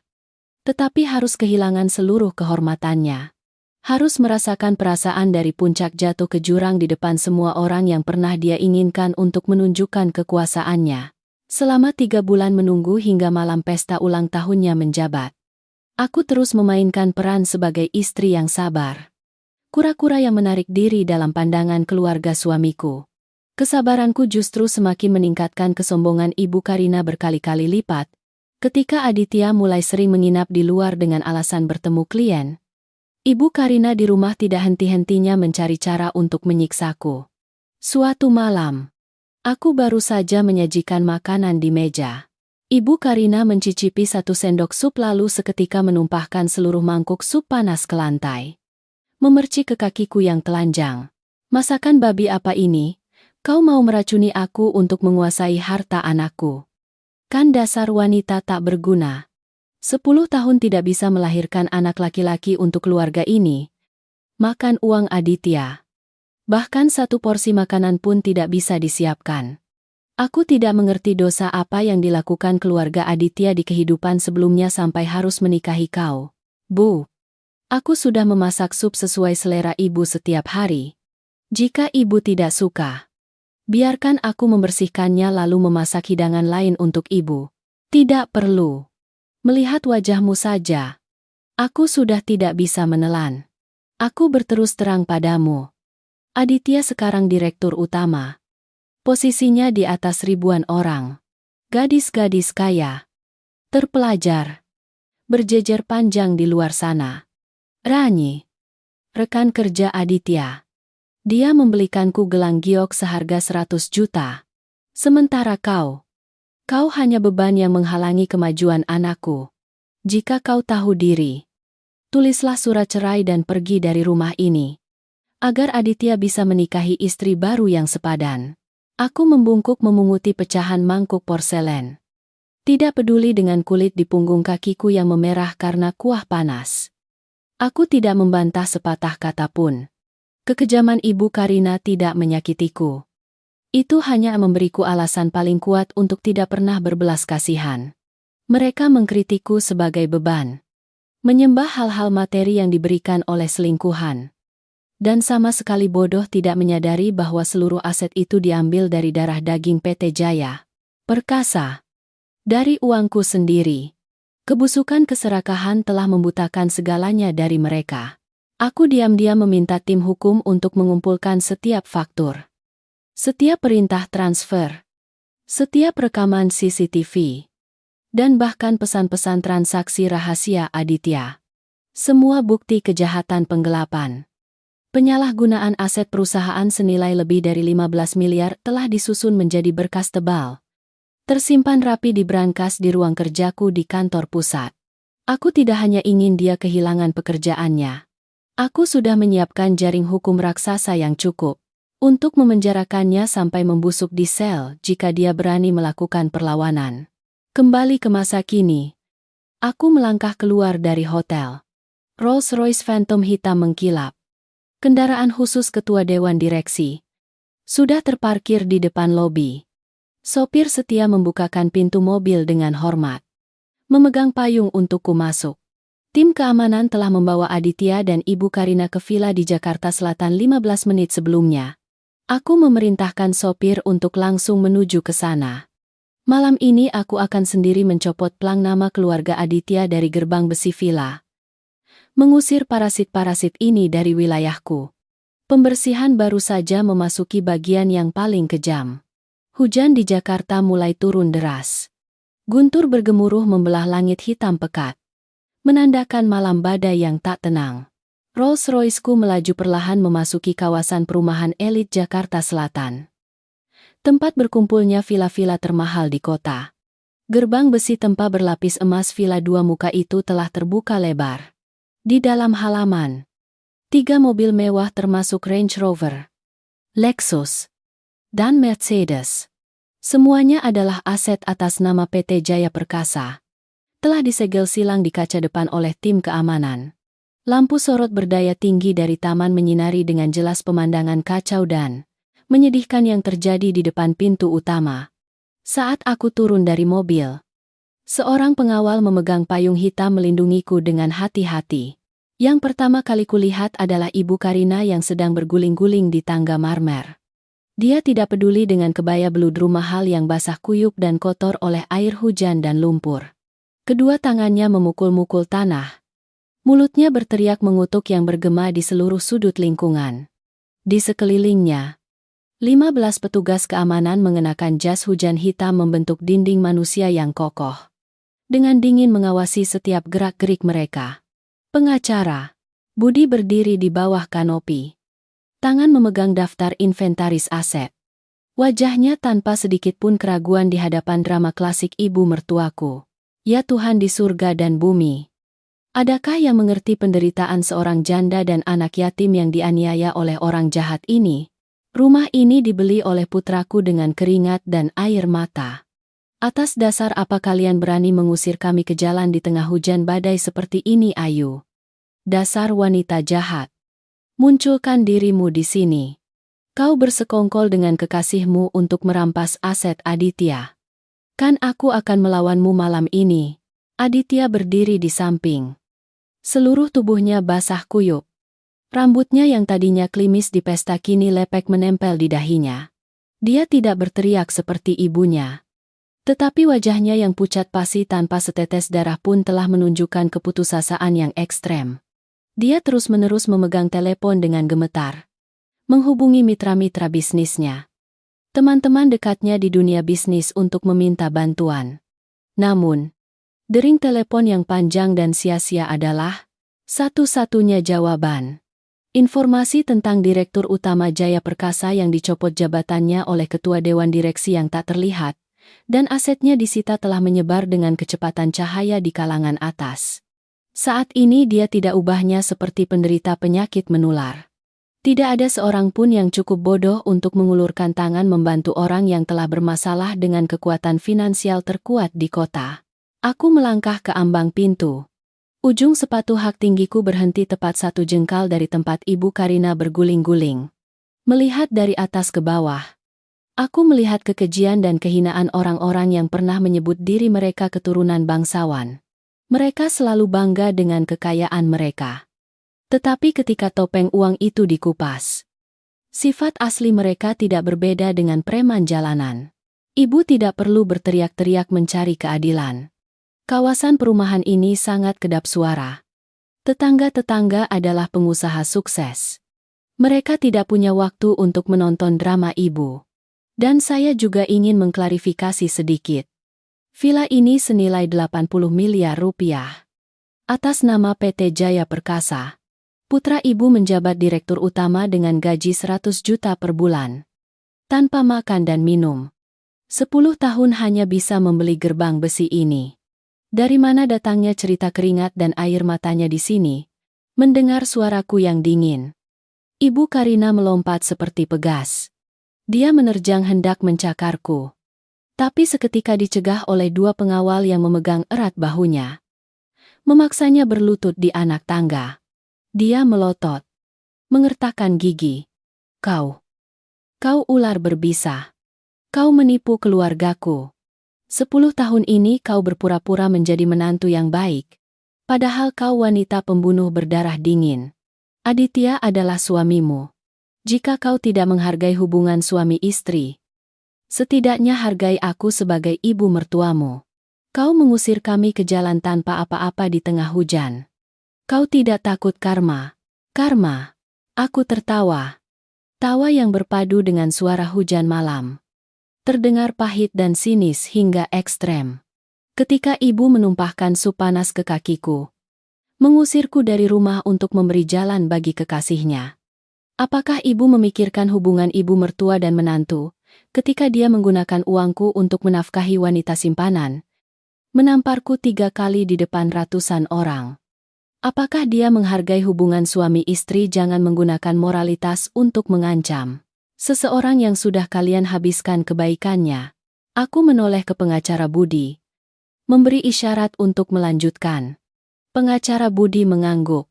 tetapi harus kehilangan seluruh kehormatannya. Harus merasakan perasaan dari puncak jatuh ke jurang di depan semua orang yang pernah dia inginkan untuk menunjukkan kekuasaannya. Selama 3 bulan menunggu hingga malam pesta ulang tahunnya menjabat, aku terus memainkan peran sebagai istri yang sabar. Kura-kura yang menarik diri dalam pandangan keluarga suamiku. Kesabaranku justru semakin meningkatkan kesombongan Ibu Karina berkali-kali lipat. Ketika Aditya mulai sering menginap di luar dengan alasan bertemu klien, Ibu Karina di rumah tidak henti-hentinya mencari cara untuk menyiksaku. Suatu malam, aku baru saja menyajikan makanan di meja. Ibu Karina mencicipi 1 sendok sup lalu seketika menumpahkan seluruh mangkuk sup panas ke lantai. Memercik ke kakiku yang telanjang. Masakan babi apa ini? Kau mau meracuni aku untuk menguasai harta anakku. Kan dasar wanita tak berguna. 10 tahun tidak bisa melahirkan anak laki-laki untuk keluarga ini. Makan uang Aditya. Bahkan 1 porsi makanan pun tidak bisa disiapkan. Aku tidak mengerti dosa apa yang dilakukan keluarga Aditya di kehidupan sebelumnya sampai harus menikahi kau. Bu, aku sudah memasak sup sesuai selera ibu setiap hari. Jika ibu tidak suka, biarkan aku membersihkannya lalu memasak hidangan lain untuk ibu. Tidak perlu. Melihat wajahmu saja, aku sudah tidak bisa menelan. Aku berterus terang padamu. Aditya sekarang direktur utama. Posisinya di atas ribuan orang. Gadis-gadis kaya, terpelajar, berjejer panjang di luar sana. Rani, rekan kerja Aditya. Dia membelikanku gelang giok seharga 100 juta. Sementara kau hanya beban yang menghalangi kemajuan anakku. Jika kau tahu diri, tulislah surat cerai dan pergi dari rumah ini. Agar Aditya bisa menikahi istri baru yang sepadan. Aku membungkuk memunguti pecahan mangkuk porselen. Tidak peduli dengan kulit di punggung kakiku yang memerah karena kuah panas. Aku tidak membantah sepatah kata pun. Kekejaman Ibu Karina tidak menyakitiku. Itu hanya memberiku alasan paling kuat untuk tidak pernah berbelas kasihan. Mereka mengkritikku sebagai beban. Menyembah hal-hal materi yang diberikan oleh selingkuhan. Dan sama sekali bodoh tidak menyadari bahwa seluruh aset itu diambil dari darah daging PT Jaya Perkasa. Dari uangku sendiri. Kebusukan keserakahan telah membutakan segalanya dari mereka. Aku diam-diam meminta tim hukum untuk mengumpulkan setiap faktur. Setiap perintah transfer. Setiap rekaman CCTV. Dan bahkan pesan-pesan transaksi rahasia Aditya. Semua bukti kejahatan penggelapan. Penyalahgunaan aset perusahaan senilai lebih dari 15 miliar telah disusun menjadi berkas tebal. Tersimpan rapi di brankas di ruang kerjaku di kantor pusat. Aku tidak hanya ingin dia kehilangan pekerjaannya. Aku sudah menyiapkan jaring hukum raksasa yang cukup untuk memenjarakannya sampai membusuk di sel jika dia berani melakukan perlawanan. Kembali ke masa kini. Aku melangkah keluar dari hotel. Rolls-Royce Phantom hitam mengkilap. Kendaraan khusus ketua dewan direksi sudah terparkir di depan lobi. Sopir setia membukakan pintu mobil dengan hormat. Memegang payung untukku masuk. Tim keamanan telah membawa Aditya dan Ibu Karina ke villa di Jakarta Selatan 15 menit sebelumnya. Aku memerintahkan sopir untuk langsung menuju ke sana. Malam ini aku akan sendiri mencopot plang nama keluarga Aditya dari gerbang besi villa. Mengusir parasit-parasit ini dari wilayahku. Pembersihan baru saja memasuki bagian yang paling kejam. Hujan di Jakarta mulai turun deras. Guntur bergemuruh membelah langit hitam pekat. Menandakan malam badai yang tak tenang. Rolls-Royce-ku melaju perlahan memasuki kawasan perumahan elit Jakarta Selatan. Tempat berkumpulnya villa-villa termahal di kota. Gerbang besi tempa berlapis emas villa 2 muka itu telah terbuka lebar. Di dalam halaman, 3 mobil mewah termasuk Range Rover, Lexus, dan Mercedes. Semuanya adalah aset atas nama PT Jaya Perkasa. Telah disegel silang di kaca depan oleh tim keamanan. Lampu sorot berdaya tinggi dari taman menyinari dengan jelas pemandangan kacau dan menyedihkan yang terjadi di depan pintu utama. Saat aku turun dari mobil, seorang pengawal memegang payung hitam melindungiku dengan hati-hati. Yang pertama kali kulihat adalah Ibu Karina yang sedang berguling-guling di tangga marmer. Dia tidak peduli dengan kebaya beludru mahal yang basah kuyup dan kotor oleh air hujan dan lumpur. Kedua tangannya memukul-mukul tanah. Mulutnya berteriak mengutuk yang bergema di seluruh sudut lingkungan. Di sekelilingnya, 15 petugas keamanan mengenakan jas hujan hitam membentuk dinding manusia yang kokoh. Dengan dingin mengawasi setiap gerak-gerik mereka. Pengacara Budi berdiri di bawah kanopi. Tangan memegang daftar inventaris aset. Wajahnya tanpa sedikit pun keraguan di hadapan drama klasik ibu mertuaku. Ya Tuhan di surga dan bumi. Adakah yang mengerti penderitaan seorang janda dan anak yatim yang dianiaya oleh orang jahat ini? Rumah ini dibeli oleh putraku dengan keringat dan air mata. Atas dasar apa kalian berani mengusir kami ke jalan di tengah hujan badai seperti ini, Ayu? Dasar wanita jahat. Munculkan dirimu di sini. Kau bersekongkol dengan kekasihmu untuk merampas aset Aditya. Kan aku akan melawanmu malam ini. Aditya berdiri di samping. Seluruh tubuhnya basah kuyup. Rambutnya yang tadinya klimis di pesta kini lepek menempel di dahinya. Dia tidak berteriak seperti ibunya. Tetapi wajahnya yang pucat pasi tanpa setetes darah pun telah menunjukkan keputusasaan yang ekstrem. Dia terus-menerus memegang telepon dengan gemetar. Menghubungi mitra-mitra bisnisnya. Teman-teman dekatnya di dunia bisnis untuk meminta bantuan. Namun, dering telepon yang panjang dan sia-sia adalah satu-satunya jawaban. Informasi tentang Direktur Utama Jaya Perkasa yang dicopot jabatannya oleh Ketua Dewan Direksi yang tak terlihat, dan asetnya disita telah menyebar dengan kecepatan cahaya di kalangan atas. Saat ini dia tidak ubahnya seperti penderita penyakit menular. Tidak ada seorang pun yang cukup bodoh untuk mengulurkan tangan membantu orang yang telah bermasalah dengan kekuatan finansial terkuat di kota. Aku melangkah ke ambang pintu. Ujung sepatu hak tinggiku berhenti tepat 1 jengkal dari tempat Ibu Karina berguling-guling. Melihat dari atas ke bawah, aku melihat kekejian dan kehinaan orang-orang yang pernah menyebut diri mereka keturunan bangsawan. Mereka selalu bangga dengan kekayaan mereka. Tetapi ketika topeng uang itu dikupas, sifat asli mereka tidak berbeda dengan preman jalanan. Ibu tidak perlu berteriak-teriak mencari keadilan. Kawasan perumahan ini sangat kedap suara. Tetangga-tetangga adalah pengusaha sukses. Mereka tidak punya waktu untuk menonton drama ibu. Dan saya juga ingin mengklarifikasi sedikit. Villa ini senilai 80 miliar rupiah. Atas nama PT Jaya Perkasa. Putra ibu menjabat direktur utama dengan gaji 100 juta per bulan. Tanpa makan dan minum. 10 tahun hanya bisa membeli gerbang besi ini. Dari mana datangnya cerita keringat dan air matanya di sini? Mendengar suaraku yang dingin. Ibu Karina melompat seperti pegas. Dia menerjang hendak mencakarku. Tapi seketika dicegah oleh 2 pengawal yang memegang erat bahunya. Memaksanya berlutut di anak tangga. Dia melotot. Mengertakkan gigi. Kau ular berbisa. Kau menipu keluargaku. 10 tahun ini kau berpura-pura menjadi menantu yang baik. Padahal kau wanita pembunuh berdarah dingin. Aditya adalah suamimu. Jika kau tidak menghargai hubungan suami istri, setidaknya hargai aku sebagai ibu mertuamu. Kau mengusir kami ke jalan tanpa apa-apa di tengah hujan. Kau tidak takut karma. Karma. Aku tertawa. Tawa yang berpadu dengan suara hujan malam. Terdengar pahit dan sinis hingga ekstrem. Ketika ibu menumpahkan sup panas ke kakiku. Mengusirku dari rumah untuk memberi jalan bagi kekasihnya. Apakah ibu memikirkan hubungan ibu mertua dan menantu, ketika dia menggunakan uangku untuk menafkahi wanita simpanan? Menamparku 3 kali di depan ratusan orang. Apakah dia menghargai hubungan suami istri? Jangan menggunakan moralitas untuk mengancam seseorang yang sudah kalian habiskan kebaikannya. Aku menoleh ke pengacara Budi. Memberi isyarat untuk melanjutkan. Pengacara Budi mengangguk.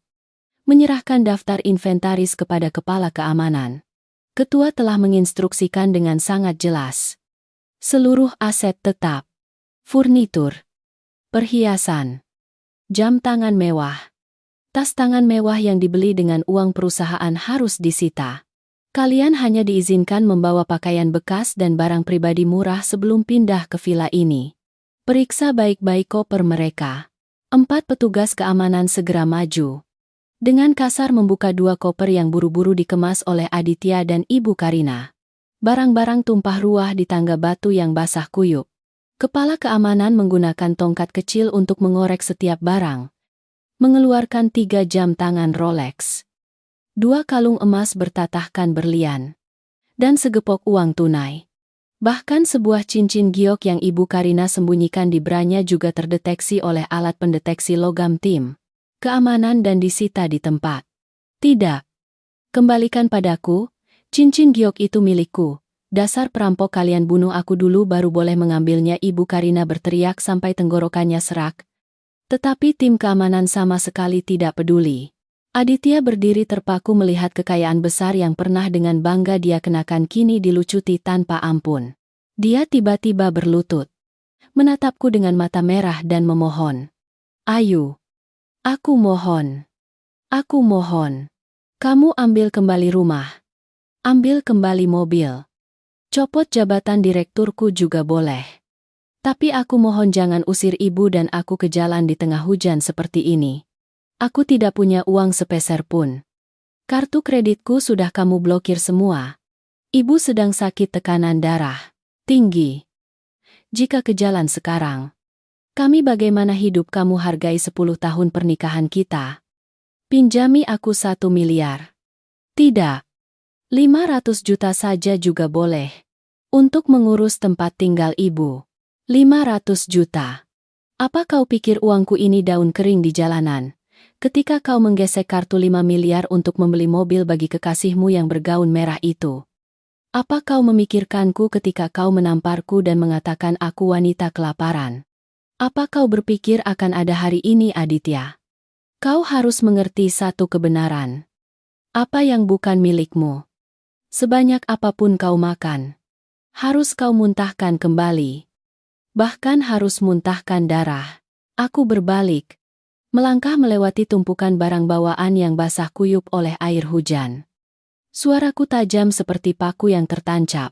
Menyerahkan daftar inventaris kepada kepala keamanan. Ketua telah menginstruksikan dengan sangat jelas. Seluruh aset tetap, furnitur, perhiasan, jam tangan mewah, tas tangan mewah yang dibeli dengan uang perusahaan harus disita. Kalian hanya diizinkan membawa pakaian bekas dan barang pribadi murah sebelum pindah ke villa ini. Periksa baik-baik koper mereka. 4 petugas keamanan segera maju. Dengan kasar membuka 2 koper yang buru-buru dikemas oleh Aditya dan Ibu Karina. Barang-barang tumpah ruah di tangga batu yang basah kuyup. Kepala keamanan menggunakan tongkat kecil untuk mengorek setiap barang. Mengeluarkan 3 jam tangan Rolex. 2 kalung emas bertatahkan berlian. Dan segepok uang tunai. Bahkan sebuah cincin giok yang Ibu Karina sembunyikan di branya juga terdeteksi oleh alat pendeteksi logam tim keamanan dan disita di tempat. Tidak. Kembalikan padaku, cincin giok itu milikku. Dasar perampok, kalian bunuh aku dulu baru boleh mengambilnya, Ibu Karina berteriak sampai tenggorokannya serak. Tetapi tim keamanan sama sekali tidak peduli. Aditya berdiri terpaku melihat kekayaan besar yang pernah dengan bangga dia kenakan kini dilucuti tanpa ampun. Dia tiba-tiba berlutut, menatapku dengan mata merah dan memohon. Ayu, aku mohon. Aku mohon. Kamu ambil kembali rumah. Ambil kembali mobil. Copot jabatan direkturku juga boleh. Tapi aku mohon jangan usir ibu dan aku ke jalan di tengah hujan seperti ini. Aku tidak punya uang sepeser pun. Kartu kreditku sudah kamu blokir semua. Ibu sedang sakit tekanan darah tinggi. Jika ke jalan sekarang, kami bagaimana hidup? Kamu hargai 10 tahun pernikahan kita. Pinjami aku 1 miliar. Tidak. 500 juta saja juga boleh. Untuk mengurus tempat tinggal ibu. 500 juta. Apa kau pikir uangku ini daun kering di jalanan? Ketika kau menggesek kartu 5 miliar untuk membeli mobil bagi kekasihmu yang bergaun merah itu. Apa kau memikirkanku ketika kau menamparku dan mengatakan aku wanita kelaparan? Apa kau berpikir akan ada hari ini, Aditya? Kau harus mengerti satu kebenaran. Apa yang bukan milikmu, sebanyak apapun kau makan, harus kau muntahkan kembali. Bahkan harus muntahkan darah. Aku berbalik. Melangkah melewati tumpukan barang bawaan yang basah kuyup oleh air hujan. Suaraku tajam seperti paku yang tertancap.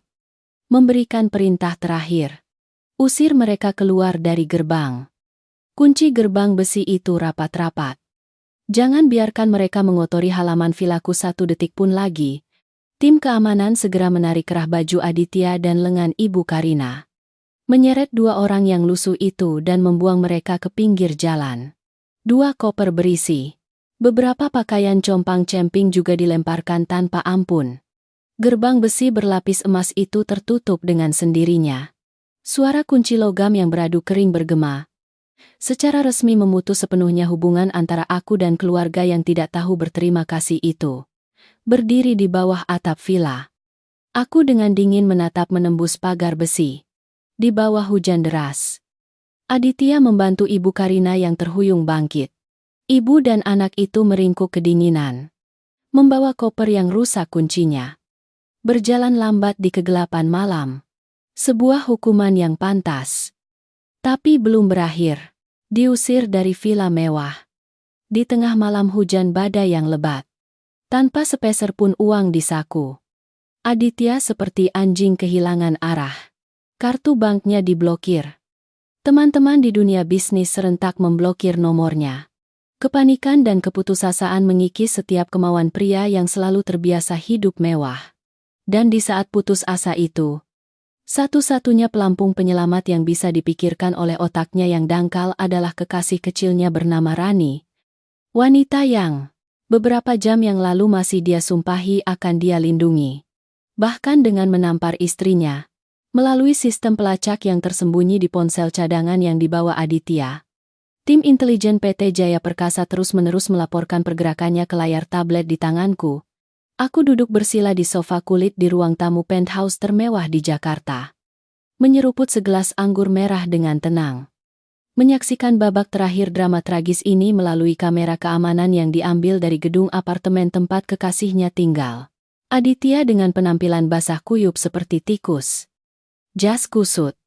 Memberikan perintah terakhir. Usir mereka keluar dari gerbang. Kunci gerbang besi itu rapat-rapat. Jangan biarkan mereka mengotori halaman vilaku 1 detik pun lagi. Tim keamanan segera menarik kerah baju Aditya dan lengan Ibu Karina. Menyeret 2 orang yang lusuh itu dan membuang mereka ke pinggir jalan. 2 koper berisi. Beberapa pakaian compang-camping juga dilemparkan tanpa ampun. Gerbang besi berlapis emas itu tertutup dengan sendirinya. Suara kunci logam yang beradu kering bergema. Secara resmi memutus sepenuhnya hubungan antara aku dan keluarga yang tidak tahu berterima kasih itu. Berdiri di bawah atap villa. Aku dengan dingin menatap menembus pagar besi. Di bawah hujan deras. Aditya membantu Ibu Karina yang terhuyung bangkit. Ibu dan anak itu meringkuk kedinginan. Membawa koper yang rusak kuncinya. Berjalan lambat di kegelapan malam. Sebuah hukuman yang pantas. Tapi belum berakhir. Diusir dari villa mewah. Di tengah malam hujan badai yang lebat. Tanpa sepeser pun uang di saku. Aditya seperti anjing kehilangan arah. Kartu banknya diblokir. Teman-teman di dunia bisnis serentak memblokir nomornya. Kepanikan dan keputusasaan mengikis setiap kemauan pria yang selalu terbiasa hidup mewah. Dan di saat putus asa itu, satu-satunya pelampung penyelamat yang bisa dipikirkan oleh otaknya yang dangkal adalah kekasih kecilnya bernama Rani. Wanita yang beberapa jam yang lalu masih dia sumpahi akan dia lindungi. Bahkan dengan menampar istrinya. Melalui sistem pelacak yang tersembunyi di ponsel cadangan yang dibawa Aditya. Tim intelijen PT Jaya Perkasa terus-menerus melaporkan pergerakannya ke layar tablet di tanganku. Aku duduk bersila di sofa kulit di ruang tamu penthouse termewah di Jakarta. Menyeruput segelas anggur merah dengan tenang. Menyaksikan babak terakhir drama tragis ini melalui kamera keamanan yang diambil dari gedung apartemen tempat kekasihnya tinggal. Aditya dengan penampilan basah kuyup seperti tikus. Jas kusut.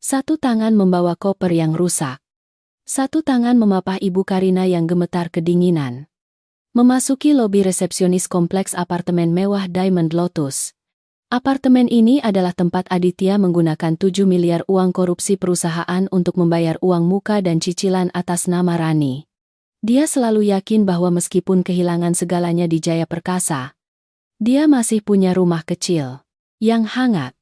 Satu tangan membawa koper yang rusak. Satu tangan memapah Ibu Karina yang gemetar kedinginan. Memasuki lobi resepsionis kompleks apartemen mewah Diamond Lotus. Apartemen ini adalah tempat Aditya menggunakan 7 miliar uang korupsi perusahaan untuk membayar uang muka dan cicilan atas nama Rani. Dia selalu yakin bahwa meskipun kehilangan segalanya di Jaya Perkasa, dia masih punya rumah kecil yang hangat.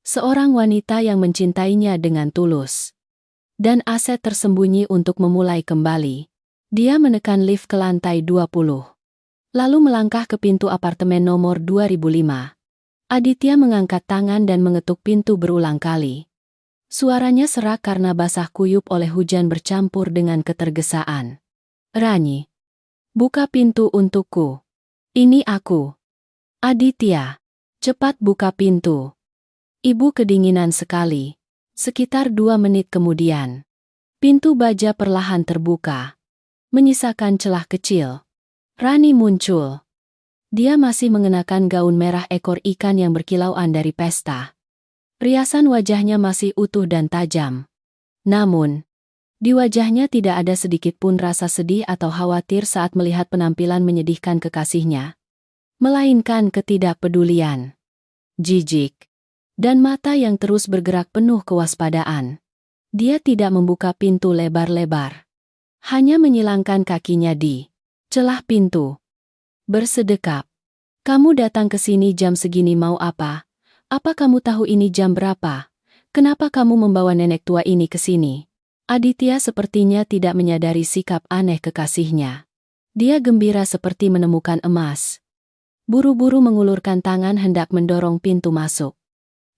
Seorang wanita yang mencintainya dengan tulus. Dan aset tersembunyi untuk memulai kembali. Dia menekan lift ke lantai 20. Lalu melangkah ke pintu apartemen nomor 2005. Aditya mengangkat tangan dan mengetuk pintu berulang kali. Suaranya serak karena basah kuyup oleh hujan bercampur dengan ketergesaan. Rani, buka pintu untukku. Ini aku. Aditya, cepat buka pintu. Ibu kedinginan sekali. Sekitar 2 menit kemudian, pintu baja perlahan terbuka, menyisakan celah kecil. Rani muncul. Dia masih mengenakan gaun merah ekor ikan yang berkilauan dari pesta. Riasan wajahnya masih utuh dan tajam. Namun, di wajahnya tidak ada sedikit pun rasa sedih atau khawatir saat melihat penampilan menyedihkan kekasihnya. Melainkan ketidakpedulian, jijik, dan mata yang terus bergerak penuh kewaspadaan. Dia tidak membuka pintu lebar-lebar. Hanya menyilangkan kakinya di celah pintu. Bersedekap. Kamu datang ke sini jam segini mau apa? Apa kamu tahu ini jam berapa? Kenapa kamu membawa nenek tua ini ke sini? Aditya sepertinya tidak menyadari sikap aneh kekasihnya. Dia gembira seperti menemukan emas. Buru-buru mengulurkan tangan hendak mendorong pintu masuk.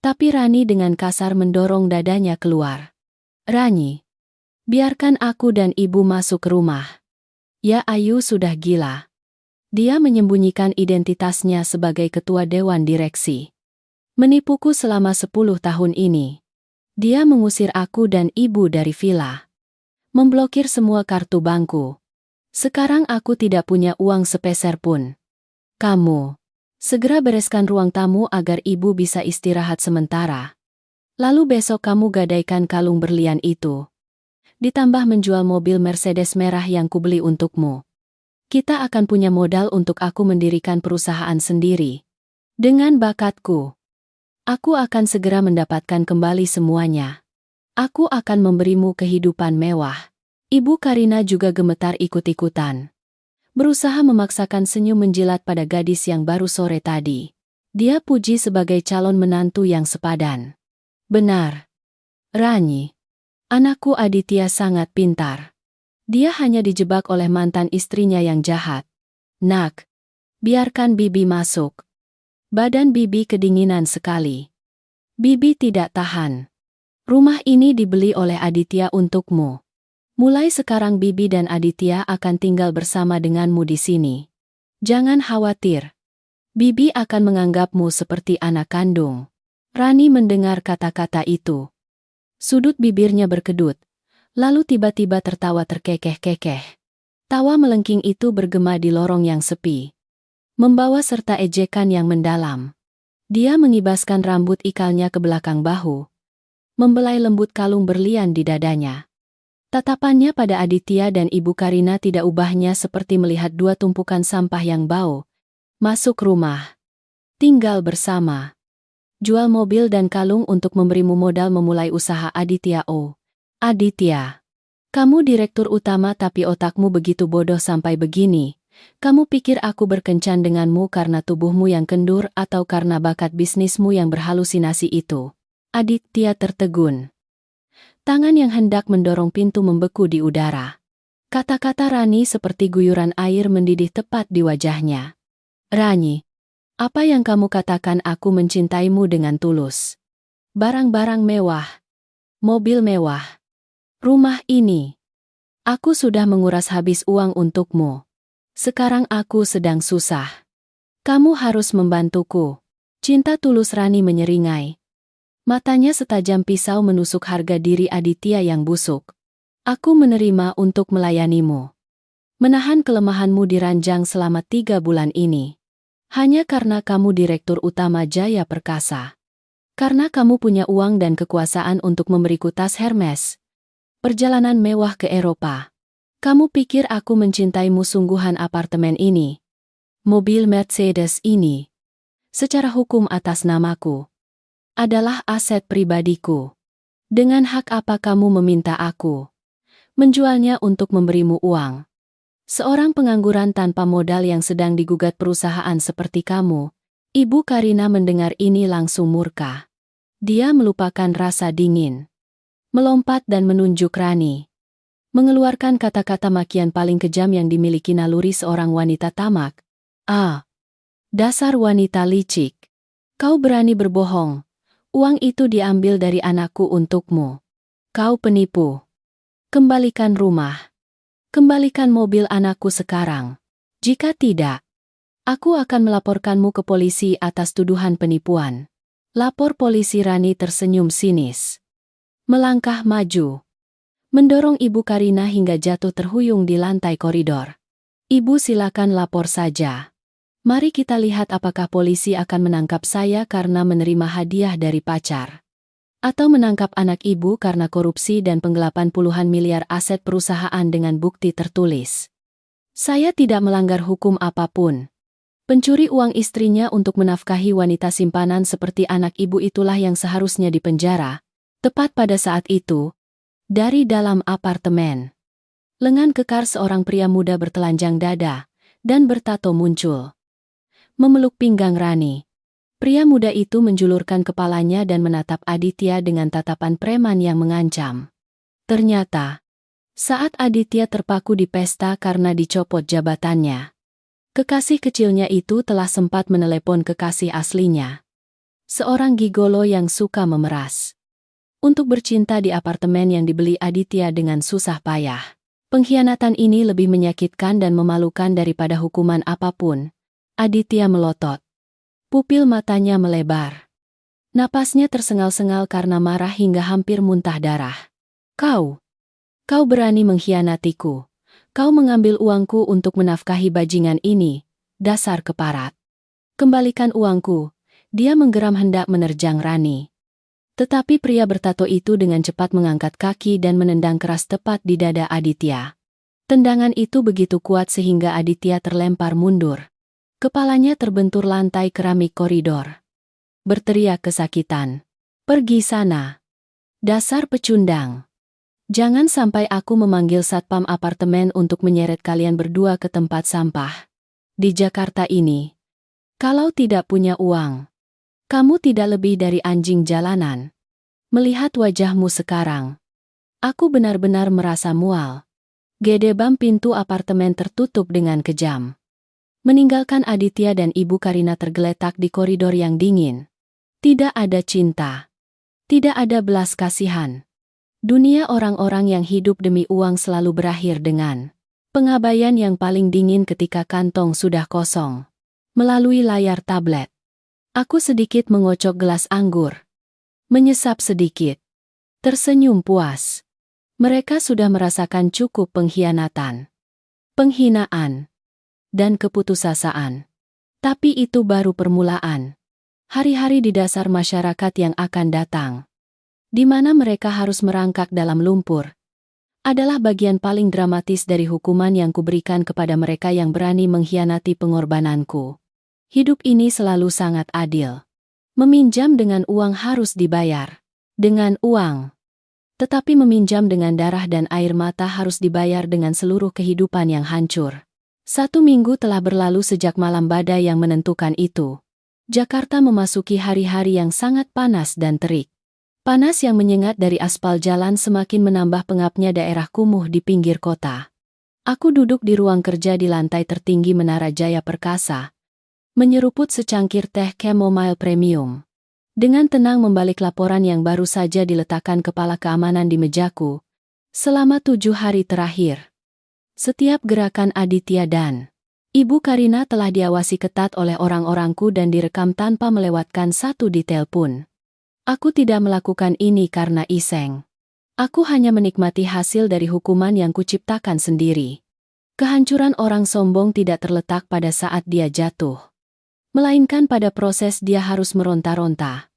Tapi Rani dengan kasar mendorong dadanya keluar. Rani, biarkan aku dan ibu masuk ke rumah. Ya Ayu sudah gila. Dia menyembunyikan identitasnya sebagai ketua dewan direksi. Menipuku selama 10 tahun ini. Dia mengusir aku dan ibu dari villa. Memblokir semua kartu bankku. Sekarang aku tidak punya uang sepeser pun. Kamu segera bereskan ruang tamu agar ibu bisa istirahat sementara. Lalu besok kamu gadaikan kalung berlian itu. Ditambah menjual mobil Mercedes merah yang kubeli untukmu. Kita akan punya modal untuk aku mendirikan perusahaan sendiri. Dengan bakatku, aku akan segera mendapatkan kembali semuanya. Aku akan memberimu kehidupan mewah. Ibu Karina juga gemetar ikut-ikutan. Berusaha memaksakan senyum menjilat pada gadis yang baru sore tadi. Dia puji sebagai calon menantu yang sepadan. Benar. Rani. Anakku Aditya sangat pintar. Dia hanya dijebak oleh mantan istrinya yang jahat. Nak, biarkan Bibi masuk. Badan Bibi kedinginan sekali. Bibi tidak tahan. Rumah ini dibeli oleh Aditya untukmu. Mulai sekarang Bibi dan Aditya akan tinggal bersama denganmu di sini. Jangan khawatir. Bibi akan menganggapmu seperti anak kandung. Rani mendengar kata-kata itu. Sudut bibirnya berkedut, lalu tiba-tiba tertawa terkekeh-kekeh. Tawa melengking itu bergema di lorong yang sepi, membawa serta ejekan yang mendalam. Dia mengibaskan rambut ikalnya ke belakang bahu, membelai lembut kalung berlian di dadanya. Tatapannya pada Aditya dan Ibu Karina tidak ubahnya seperti melihat dua tumpukan sampah yang bau. Masuk rumah. Tinggal bersama. Jual mobil dan kalung untuk memberimu modal memulai usaha Aditya. Oh, Aditya. Kamu direktur utama tapi otakmu begitu bodoh sampai begini. Kamu pikir aku berkencan denganmu karena tubuhmu yang kendur atau karena bakat bisnismu yang berhalusinasi itu? Aditya tertegun. Tangan yang hendak mendorong pintu membeku di udara. Kata-kata Rani seperti guyuran air mendidih tepat di wajahnya. Rani, apa yang kamu katakan aku mencintaimu dengan tulus? Barang-barang mewah, mobil mewah, rumah ini. Aku sudah menguras habis uang untukmu. Sekarang aku sedang susah. Kamu harus membantuku. Cinta tulus Rani menyeringai. Matanya setajam pisau menusuk harga diri Aditya yang busuk. Aku menerima untuk melayanimu. Menahan kelemahanmu di ranjang selama 3 bulan ini. Hanya karena kamu direktur utama Jaya Perkasa. Karena kamu punya uang dan kekuasaan untuk memberiku tas Hermes. Perjalanan mewah ke Eropa. Kamu pikir aku mencintaimu sungguhan apartemen ini? Mobil Mercedes ini, secara hukum atas namaku, adalah aset pribadiku. Dengan hak apa kamu meminta aku menjualnya untuk memberimu uang? Seorang pengangguran tanpa modal yang sedang digugat perusahaan seperti kamu. Ibu Karina mendengar ini langsung murka. Dia melupakan rasa dingin, melompat dan menunjuk Rani. Mengeluarkan kata-kata makian paling kejam yang dimiliki naluri seorang wanita tamak. Ah, dasar wanita licik. Kau berani berbohong. Uang itu diambil dari anakku untukmu. Kau penipu. Kembalikan rumah. Kembalikan mobil anakku sekarang. Jika tidak, aku akan melaporkanmu ke polisi atas tuduhan penipuan. Lapor polisi. Rani tersenyum sinis. Melangkah maju. Mendorong Ibu Karina hingga jatuh terhuyung di lantai koridor. Ibu, silakan lapor saja. Mari kita lihat apakah polisi akan menangkap saya karena menerima hadiah dari pacar. Atau menangkap anak ibu karena korupsi dan penggelapan puluhan miliar aset perusahaan dengan bukti tertulis. Saya tidak melanggar hukum apapun. Pencuri uang istrinya untuk menafkahi wanita simpanan seperti anak ibu itulah yang seharusnya dipenjara. Tepat pada saat itu, dari dalam apartemen, lengan kekar seorang pria muda bertelanjang dada dan bertato muncul. Memeluk pinggang Rani. Pria muda itu menjulurkan kepalanya dan menatap Aditya dengan tatapan preman yang mengancam. Ternyata, saat Aditya terpaku di pesta karena dicopot jabatannya, kekasih kecilnya itu telah sempat menelepon kekasih aslinya, seorang gigolo yang suka memeras, untuk bercinta di apartemen yang dibeli Aditya dengan susah payah. Pengkhianatan ini lebih menyakitkan dan memalukan daripada hukuman apapun. Aditya melotot. Pupil matanya melebar. Napasnya tersengal-sengal karena marah hingga hampir muntah darah. Kau berani mengkhianatiku. Kau mengambil uangku untuk menafkahi bajingan ini, dasar keparat. Kembalikan uangku. Dia menggeram hendak menerjang Rani. Tetapi pria bertato itu dengan cepat mengangkat kaki dan menendang keras tepat di dada Aditya. Tendangan itu begitu kuat sehingga Aditya terlempar mundur. Kepalanya terbentur lantai keramik koridor. Berteriak kesakitan. Pergi sana. Dasar pecundang. Jangan sampai aku memanggil satpam apartemen untuk menyeret kalian berdua ke tempat sampah. Di Jakarta ini, kalau tidak punya uang, kamu tidak lebih dari anjing jalanan. Melihat wajahmu sekarang, aku benar-benar merasa mual. Gedebam pintu apartemen tertutup dengan kejam. Meninggalkan Aditya dan Ibu Karina tergeletak di koridor yang dingin. Tidak ada cinta. Tidak ada belas kasihan. Dunia orang-orang yang hidup demi uang selalu berakhir dengan pengabaian yang paling dingin ketika kantong sudah kosong. Melalui layar tablet, aku sedikit mengocok gelas anggur. Menyesap sedikit. Tersenyum puas. Mereka sudah merasakan cukup pengkhianatan, penghinaan, dan keputusasaan. Tapi itu baru permulaan. Hari-hari di dasar masyarakat yang akan datang, di mana mereka harus merangkak dalam lumpur, adalah bagian paling dramatis dari hukuman yang kuberikan kepada mereka yang berani mengkhianati pengorbananku. Hidup ini selalu sangat adil. Meminjam dengan uang harus dibayar. Dengan uang. Tetapi meminjam dengan darah dan air mata harus dibayar dengan seluruh kehidupan yang hancur. 1 minggu telah berlalu sejak malam badai yang menentukan itu. Jakarta memasuki hari-hari yang sangat panas dan terik. Panas yang menyengat dari aspal jalan semakin menambah pengapnya daerah kumuh di pinggir kota. Aku duduk di ruang kerja di lantai tertinggi Menara Jaya Perkasa, menyeruput secangkir teh chamomile premium. Dengan tenang membalik laporan yang baru saja diletakkan kepala keamanan di mejaku. Selama 7 hari terakhir, setiap gerakan Aditya dan Ibu Karina telah diawasi ketat oleh orang-orangku dan direkam tanpa melewatkan satu detail pun. Aku tidak melakukan ini karena iseng. Aku hanya menikmati hasil dari hukuman yang kuciptakan sendiri. Kehancuran orang sombong tidak terletak pada saat dia jatuh, melainkan pada proses dia harus meronta-ronta.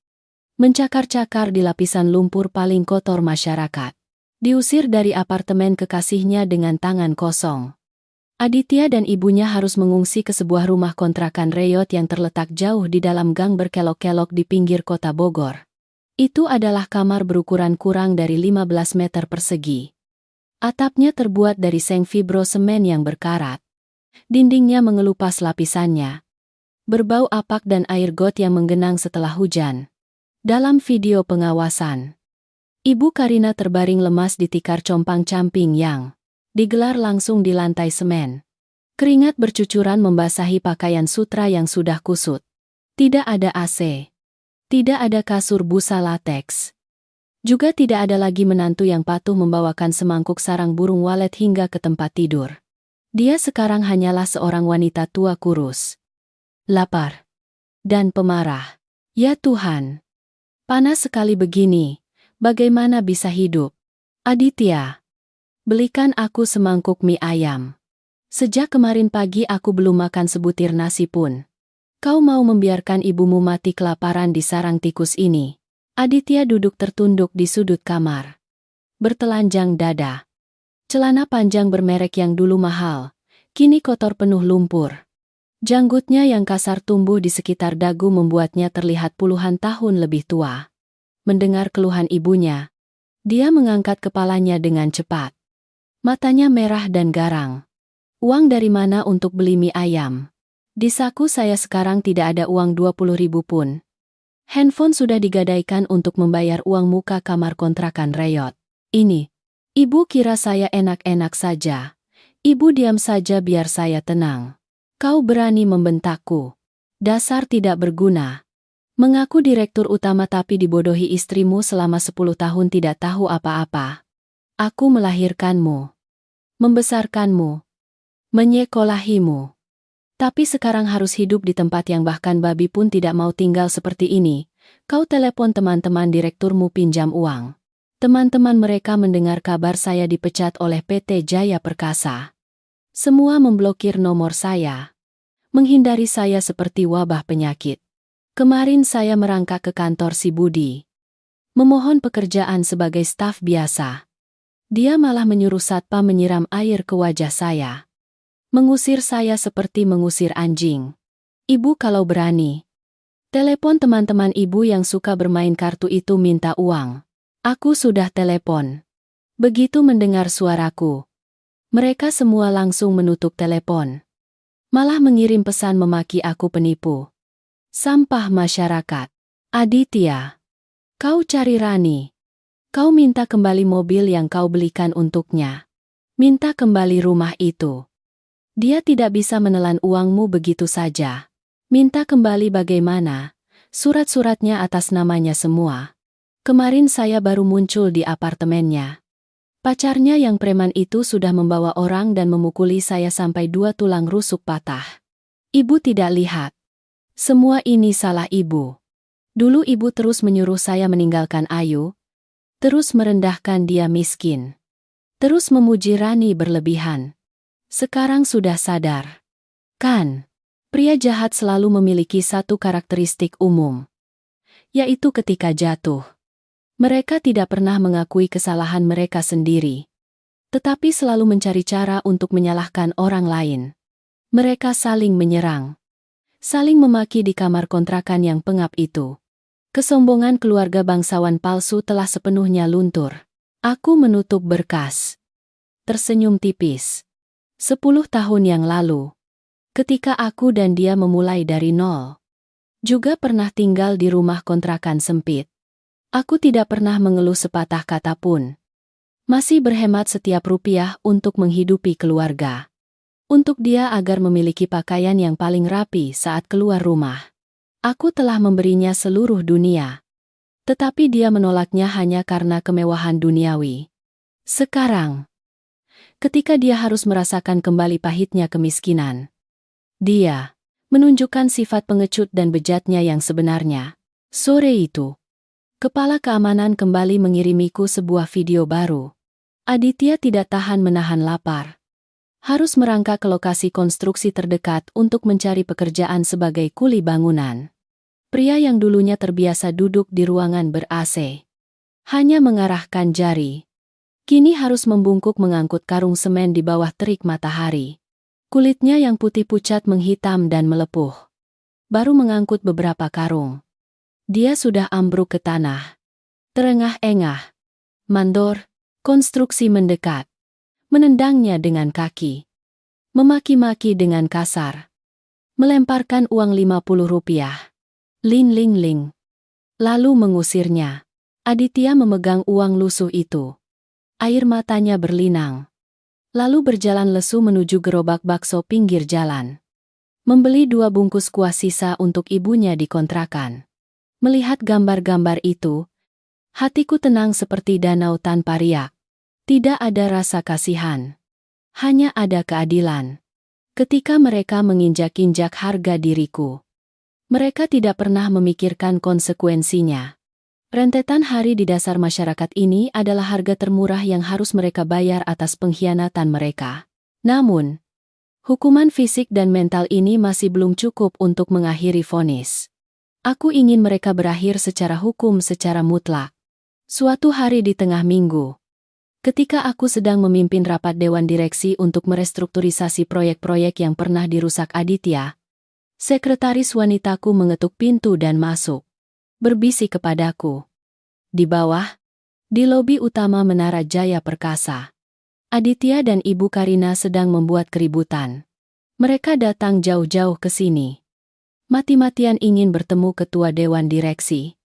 Mencakar-cakar di lapisan lumpur paling kotor masyarakat. Diusir dari apartemen kekasihnya dengan tangan kosong. Aditya dan ibunya harus mengungsi ke sebuah rumah kontrakan reyot yang terletak jauh di dalam gang berkelok-kelok di pinggir kota Bogor. Itu adalah kamar berukuran kurang dari 15 meter persegi. Atapnya terbuat dari seng fibro semen yang berkarat. Dindingnya mengelupas lapisannya. Berbau apak dan air got yang menggenang setelah hujan. Dalam video pengawasan, Ibu Karina terbaring lemas di tikar compang-camping yang digelar langsung di lantai semen. Keringat bercucuran membasahi pakaian sutra yang sudah kusut. Tidak ada AC. Tidak ada kasur busa lateks. Juga tidak ada lagi menantu yang patuh membawakan semangkuk sarang burung walet hingga ke tempat tidur. Dia sekarang hanyalah seorang wanita tua kurus, lapar, dan pemarah. Ya Tuhan! Panas sekali begini. Bagaimana bisa hidup? Aditya, belikan aku semangkuk mie ayam. Sejak kemarin pagi aku belum makan sebutir nasi pun. Kau mau membiarkan ibumu mati kelaparan di sarang tikus ini? Aditya duduk tertunduk di sudut kamar. Bertelanjang dada. Celana panjang bermerek yang dulu mahal, kini kotor penuh lumpur. Janggutnya yang kasar tumbuh di sekitar dagu membuatnya terlihat puluhan tahun lebih tua. Mendengar keluhan ibunya, dia mengangkat kepalanya dengan cepat. Matanya merah dan garang. Uang dari mana untuk beli mie ayam? Di saku saya sekarang tidak ada uang 20.000 pun. Handphone sudah digadaikan untuk membayar uang muka kamar kontrakan reyot. Ini, ibu kira saya enak-enak saja. Ibu diam saja biar saya tenang. Kau berani membentakku. Dasar tidak berguna. Mengaku direktur utama tapi dibodohi istrimu selama 10 tahun tidak tahu apa-apa. Aku melahirkanmu, membesarkanmu, menyekolahimu. Tapi sekarang harus hidup di tempat yang bahkan babi pun tidak mau tinggal seperti ini. Kau telepon teman-teman direkturmu pinjam uang. Teman-teman mereka mendengar kabar saya dipecat oleh PT Jaya Perkasa. Semua memblokir nomor saya. Menghindari saya seperti wabah penyakit. Kemarin saya merangkak ke kantor si Budi. Memohon pekerjaan sebagai staf biasa. Dia malah menyuruh satpam menyiram air ke wajah saya. Mengusir saya seperti mengusir anjing. Ibu kalau berani. Telepon teman-teman ibu yang suka bermain kartu itu minta uang. Aku sudah telepon. Begitu mendengar suaraku, mereka semua langsung menutup telepon. Malah mengirim pesan memaki aku penipu. Sampah masyarakat. Aditya, kau cari Rani. Kau minta kembali mobil yang kau belikan untuknya. Minta kembali rumah itu. Dia tidak bisa menelan uangmu begitu saja. Minta kembali bagaimana? Surat-suratnya atas namanya semua. Kemarin saya baru muncul di apartemennya. Pacarnya yang preman itu sudah membawa orang dan memukuli saya sampai 2 tulang rusuk patah. Ibu tidak lihat. Semua ini salah ibu. Dulu ibu terus menyuruh saya meninggalkan Ayu. Terus merendahkan dia miskin. Terus memuji Rani berlebihan. Sekarang sudah sadar. Kan? Pria jahat selalu memiliki satu karakteristik umum. Yaitu ketika jatuh. Mereka tidak pernah mengakui kesalahan mereka sendiri. Tetapi selalu mencari cara untuk menyalahkan orang lain. Mereka saling menyerang. Saling memaki di kamar kontrakan yang pengap itu. Kesombongan keluarga bangsawan palsu telah sepenuhnya luntur. Aku menutup berkas. Tersenyum tipis. 10 tahun yang lalu. Ketika aku dan dia memulai dari nol. Juga pernah tinggal di rumah kontrakan sempit. Aku tidak pernah mengeluh sepatah kata pun. Masih berhemat setiap rupiah untuk menghidupi keluarga. Untuk dia agar memiliki pakaian yang paling rapi saat keluar rumah. Aku telah memberinya seluruh dunia. Tetapi dia menolaknya hanya karena kemewahan duniawi. Sekarang, ketika dia harus merasakan kembali pahitnya kemiskinan, dia menunjukkan sifat pengecut dan bejatnya yang sebenarnya. Sore itu, kepala keamanan kembali mengirimiku sebuah video baru. Aditya tidak tahan menahan lapar. Harus merangkak ke lokasi konstruksi terdekat untuk mencari pekerjaan sebagai kuli bangunan. Pria yang dulunya terbiasa duduk di ruangan ber-AC, hanya mengarahkan jari, kini harus membungkuk mengangkut karung semen di bawah terik matahari. Kulitnya yang putih pucat menghitam dan melepuh. Baru mengangkut beberapa karung, dia sudah ambruk ke tanah. Terengah-engah. Mandor, konstruksi mendekat. Menendangnya dengan kaki. Memaki-maki dengan kasar. Melemparkan uang 50 rupiah. Ling ling ling. Lalu mengusirnya. Aditya memegang uang lusuh itu. Air matanya berlinang. Lalu berjalan lesu menuju gerobak bakso pinggir jalan. Membeli 2 bungkus kuah sisa untuk ibunya di kontrakan. Melihat gambar-gambar itu, hatiku tenang seperti danau tanpa riak. Tidak ada rasa kasihan. Hanya ada keadilan. Ketika mereka menginjak-injak harga diriku, mereka tidak pernah memikirkan konsekuensinya. Rentetan hari di dasar masyarakat ini adalah harga termurah yang harus mereka bayar atas pengkhianatan mereka. Namun, hukuman fisik dan mental ini masih belum cukup untuk mengakhiri vonis. Aku ingin mereka berakhir secara hukum secara mutlak. Suatu hari di tengah minggu, ketika aku sedang memimpin rapat dewan direksi untuk merestrukturisasi proyek-proyek yang pernah dirusak Aditya, sekretaris wanitaku mengetuk pintu dan masuk. Berbisik kepadaku. Di bawah, di lobi utama Menara Jaya Perkasa, Aditya dan Ibu Karina sedang membuat keributan. Mereka datang jauh-jauh ke sini. Mati-matian ingin bertemu ketua dewan direksi.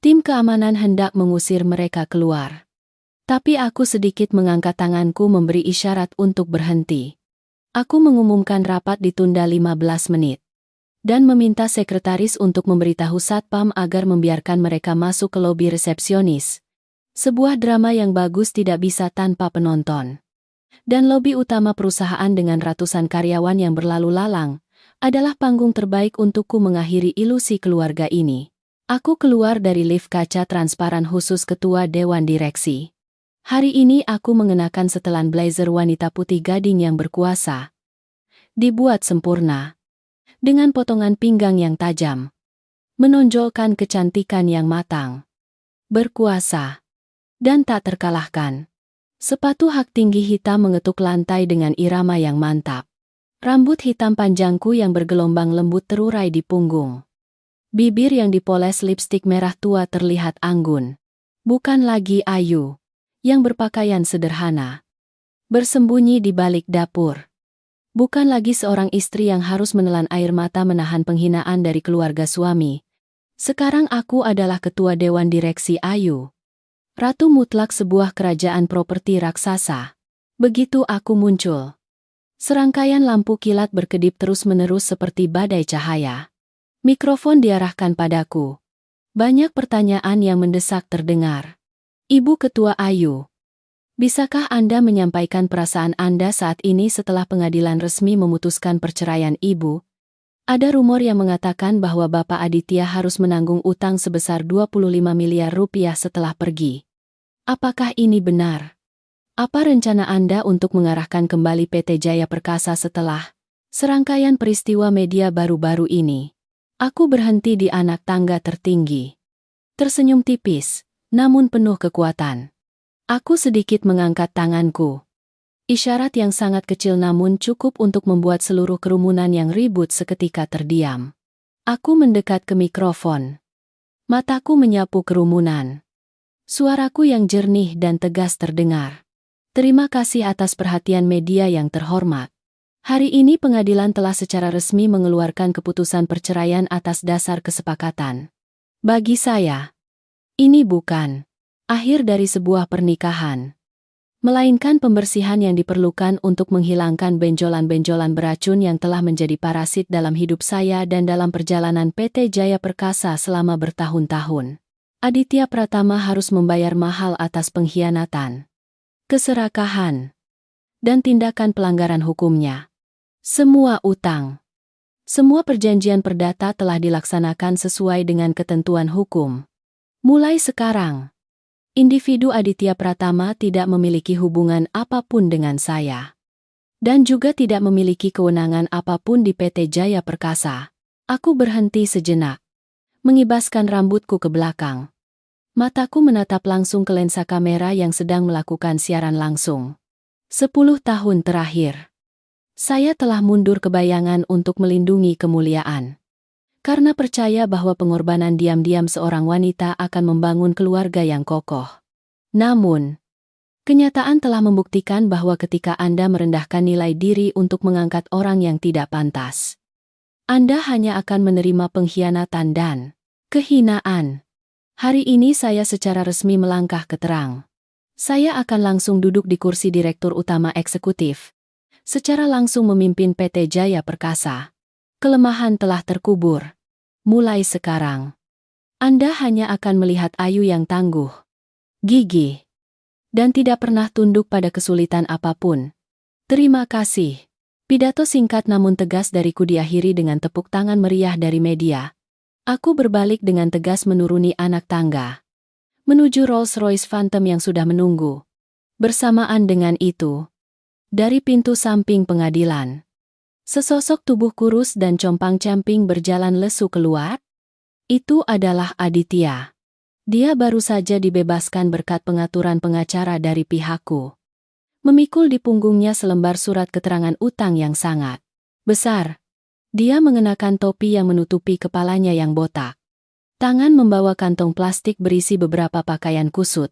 Tim keamanan hendak mengusir mereka keluar. Tapi aku sedikit mengangkat tanganku memberi isyarat untuk berhenti. Aku mengumumkan rapat ditunda 15 menit. Dan meminta sekretaris untuk memberitahu Satpam agar membiarkan mereka masuk ke lobi resepsionis. Sebuah drama yang bagus tidak bisa tanpa penonton. Dan lobi utama perusahaan dengan ratusan karyawan yang berlalu lalang adalah panggung terbaik untukku mengakhiri ilusi keluarga ini. Aku keluar dari lift kaca transparan khusus ketua dewan direksi. Hari ini aku mengenakan setelan blazer wanita putih gading yang berkuasa. Dibuat sempurna. Dengan potongan pinggang yang tajam. Menonjolkan kecantikan yang matang. Berkuasa. Dan tak terkalahkan. Sepatu hak tinggi hitam mengetuk lantai dengan irama yang mantap. Rambut hitam panjangku yang bergelombang lembut terurai di punggung. Bibir yang dipoles lipstik merah tua terlihat anggun. Bukan lagi Ayu, yang berpakaian sederhana. Bersembunyi di balik dapur. Bukan lagi seorang istri yang harus menelan air mata menahan penghinaan dari keluarga suami. Sekarang aku adalah ketua dewan direksi Ayu. Ratu mutlak sebuah kerajaan properti raksasa. Begitu aku muncul, serangkaian lampu kilat berkedip terus-menerus seperti badai cahaya. Mikrofon diarahkan padaku. Banyak pertanyaan yang mendesak terdengar. Ibu Ketua Ayu, bisakah Anda menyampaikan perasaan Anda saat ini setelah pengadilan resmi memutuskan perceraian Ibu? Ada rumor yang mengatakan bahwa Bapak Aditya harus menanggung utang sebesar 25 miliar rupiah setelah pergi. Apakah ini benar? Apa rencana Anda untuk mengarahkan kembali PT Jaya Perkasa setelah serangkaian peristiwa media baru-baru ini? Aku berhenti di anak tangga tertinggi. Tersenyum tipis, namun penuh kekuatan. Aku sedikit mengangkat tanganku. Isyarat yang sangat kecil namun cukup untuk membuat seluruh kerumunan yang ribut seketika terdiam. Aku mendekat ke mikrofon. Mataku menyapu kerumunan. Suaraku yang jernih dan tegas terdengar. Terima kasih atas perhatian media yang terhormat. Hari ini pengadilan telah secara resmi mengeluarkan keputusan perceraian atas dasar kesepakatan. Bagi saya, ini bukan akhir dari sebuah pernikahan, melainkan pembersihan yang diperlukan untuk menghilangkan benjolan-benjolan beracun yang telah menjadi parasit dalam hidup saya dan dalam perjalanan PT Jaya Perkasa selama bertahun-tahun. Aditya Pratama harus membayar mahal atas pengkhianatan, keserakahan, dan tindakan pelanggaran hukumnya. Semua utang, semua perjanjian perdata telah dilaksanakan sesuai dengan ketentuan hukum. Mulai sekarang, individu Aditya Pratama tidak memiliki hubungan apapun dengan saya. Dan juga tidak memiliki kewenangan apapun di PT Jaya Perkasa. Aku berhenti sejenak. mengibaskan rambutku ke belakang. Mataku menatap langsung ke lensa kamera yang sedang melakukan siaran langsung. 10 tahun terakhir, saya telah mundur ke bayangan untuk melindungi kemuliaan. Karena percaya bahwa pengorbanan diam-diam seorang wanita akan membangun keluarga yang kokoh. Namun, kenyataan telah membuktikan bahwa ketika Anda merendahkan nilai diri untuk mengangkat orang yang tidak pantas, Anda hanya akan menerima pengkhianatan dan kehinaan. Hari ini saya secara resmi melangkah ke terang. Saya akan langsung duduk di kursi Direktur Utama Eksekutif. Secara langsung memimpin PT Jaya Perkasa. Kelemahan telah terkubur. Mulai sekarang, Anda hanya akan melihat Ayu yang tangguh, gigih, dan tidak pernah tunduk pada kesulitan apapun. Terima kasih. Pidato singkat namun tegas dariku diakhiri dengan tepuk tangan meriah dari media. Aku berbalik dengan tegas menuruni anak tangga, menuju Rolls-Royce Phantom yang sudah menunggu. Bersamaan dengan itu, dari pintu samping pengadilan, sesosok tubuh kurus dan compang-camping berjalan lesu keluar. Itu adalah Aditya. Dia baru saja dibebaskan berkat pengaturan pengacara dari pihakku. Memikul di punggungnya selembar surat keterangan utang yang sangat besar. Dia mengenakan topi yang menutupi kepalanya yang botak. Tangan membawa kantong plastik berisi beberapa pakaian kusut.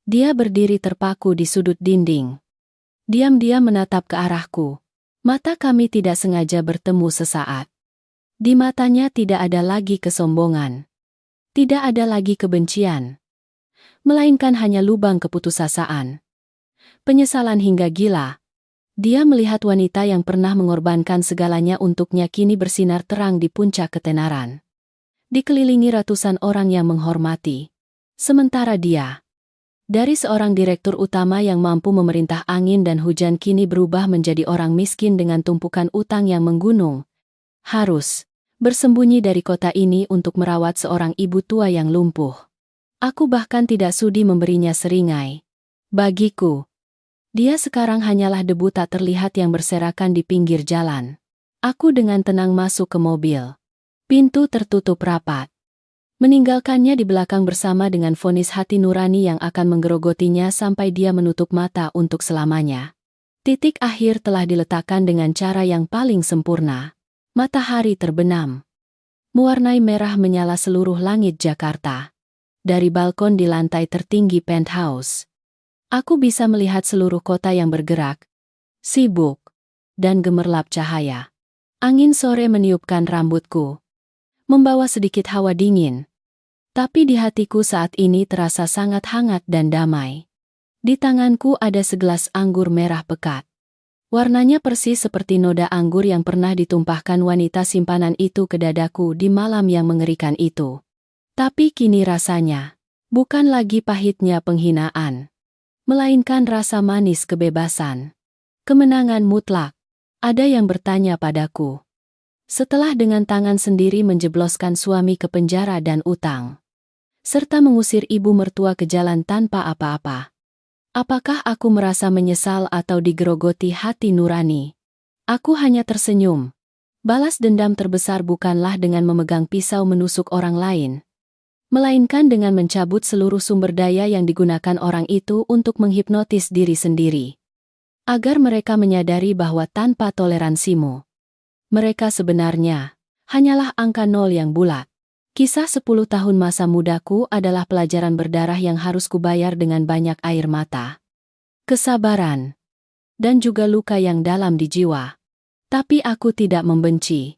Dia berdiri terpaku di sudut dinding. Diam-diam menatap ke arahku. Mata kami tidak sengaja bertemu sesaat. Di matanya tidak ada lagi kesombongan. Tidak ada lagi kebencian. Melainkan hanya lubang keputusasaan. Penyesalan hingga gila. Dia melihat wanita yang pernah mengorbankan segalanya untuknya kini bersinar terang di puncak ketenaran. Dikelilingi ratusan orang yang menghormati. Sementara dia, dari seorang direktur utama yang mampu memerintah angin dan hujan kini berubah menjadi orang miskin dengan tumpukan utang yang menggunung. Harus bersembunyi dari kota ini untuk merawat seorang ibu tua yang lumpuh. Aku bahkan tidak sudi memberinya seringai. Bagiku, dia sekarang hanyalah debu tak terlihat yang berserakan di pinggir jalan. Aku dengan tenang masuk ke mobil. Pintu tertutup rapat. Meninggalkannya di belakang bersama dengan vonis hati nurani yang akan menggerogotinya sampai dia menutup mata untuk selamanya. Titik akhir telah diletakkan dengan cara yang paling sempurna. Matahari terbenam. Mewarnai merah menyala seluruh langit Jakarta. Dari balkon di lantai tertinggi penthouse, aku bisa melihat seluruh kota yang bergerak, sibuk, dan gemerlap cahaya. Angin sore meniupkan rambutku, membawa sedikit hawa dingin. Tapi di hatiku saat ini terasa sangat hangat dan damai. Di tanganku ada segelas anggur merah pekat. Warnanya persis seperti noda anggur yang pernah ditumpahkan wanita simpanan itu ke dadaku di malam yang mengerikan itu. Tapi kini rasanya bukan lagi pahitnya penghinaan, melainkan rasa manis kebebasan. Kemenangan mutlak. Ada yang bertanya padaku. Setelah dengan tangan sendiri menjebloskan suami ke penjara dan utang, serta mengusir ibu mertua ke jalan tanpa apa-apa, apakah aku merasa menyesal atau digerogoti hati nurani? Aku hanya tersenyum. Balas dendam terbesar bukanlah dengan memegang pisau menusuk orang lain, melainkan dengan mencabut seluruh sumber daya yang digunakan orang itu untuk menghipnotis diri sendiri. Agar mereka menyadari bahwa tanpa toleransimu, mereka sebenarnya hanyalah angka nol yang bulat. Kisah 10 tahun masa mudaku adalah pelajaran berdarah yang harus kubayar dengan banyak air mata, kesabaran, dan juga luka yang dalam di jiwa. Tapi aku tidak membenci.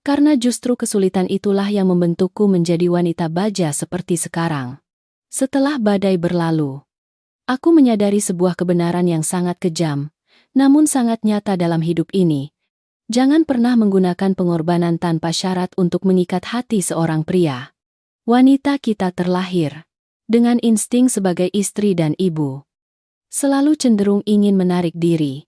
Karena justru kesulitan itulah yang membentukku menjadi wanita baja seperti sekarang. Setelah badai berlalu, aku menyadari sebuah kebenaran yang sangat kejam, namun sangat nyata dalam hidup ini. Jangan pernah menggunakan pengorbanan tanpa syarat untuk mengikat hati seorang pria. Wanita kita terlahir dengan insting sebagai istri dan ibu. Selalu cenderung ingin menarik diri,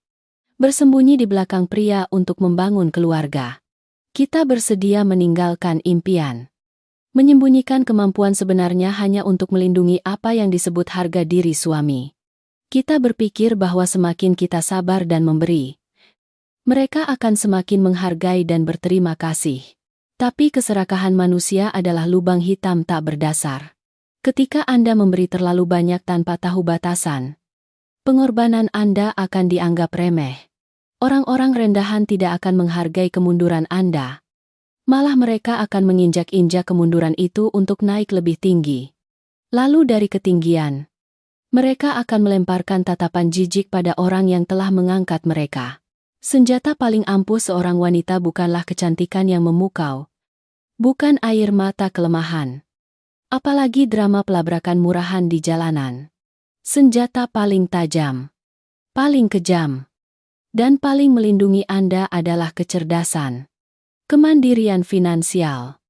bersembunyi di belakang pria untuk membangun keluarga. Kita bersedia meninggalkan impian, menyembunyikan kemampuan sebenarnya hanya untuk melindungi apa yang disebut harga diri suami. Kita berpikir bahwa semakin kita sabar dan memberi, mereka akan semakin menghargai dan berterima kasih. Tapi keserakahan manusia adalah lubang hitam tak berdasar. Ketika Anda memberi terlalu banyak tanpa tahu batasan, pengorbanan Anda akan dianggap remeh. Orang-orang rendahan tidak akan menghargai kemunduran Anda. Malah mereka akan menginjak-injak kemunduran itu untuk naik lebih tinggi. Lalu dari ketinggian, mereka akan melemparkan tatapan jijik pada orang yang telah mengangkat mereka. Senjata paling ampuh seorang wanita bukanlah kecantikan yang memukau, bukan air mata kelemahan, apalagi drama pelabrakan murahan di jalanan. Senjata paling tajam, paling kejam, dan paling melindungi Anda adalah kecerdasan, kemandirian finansial,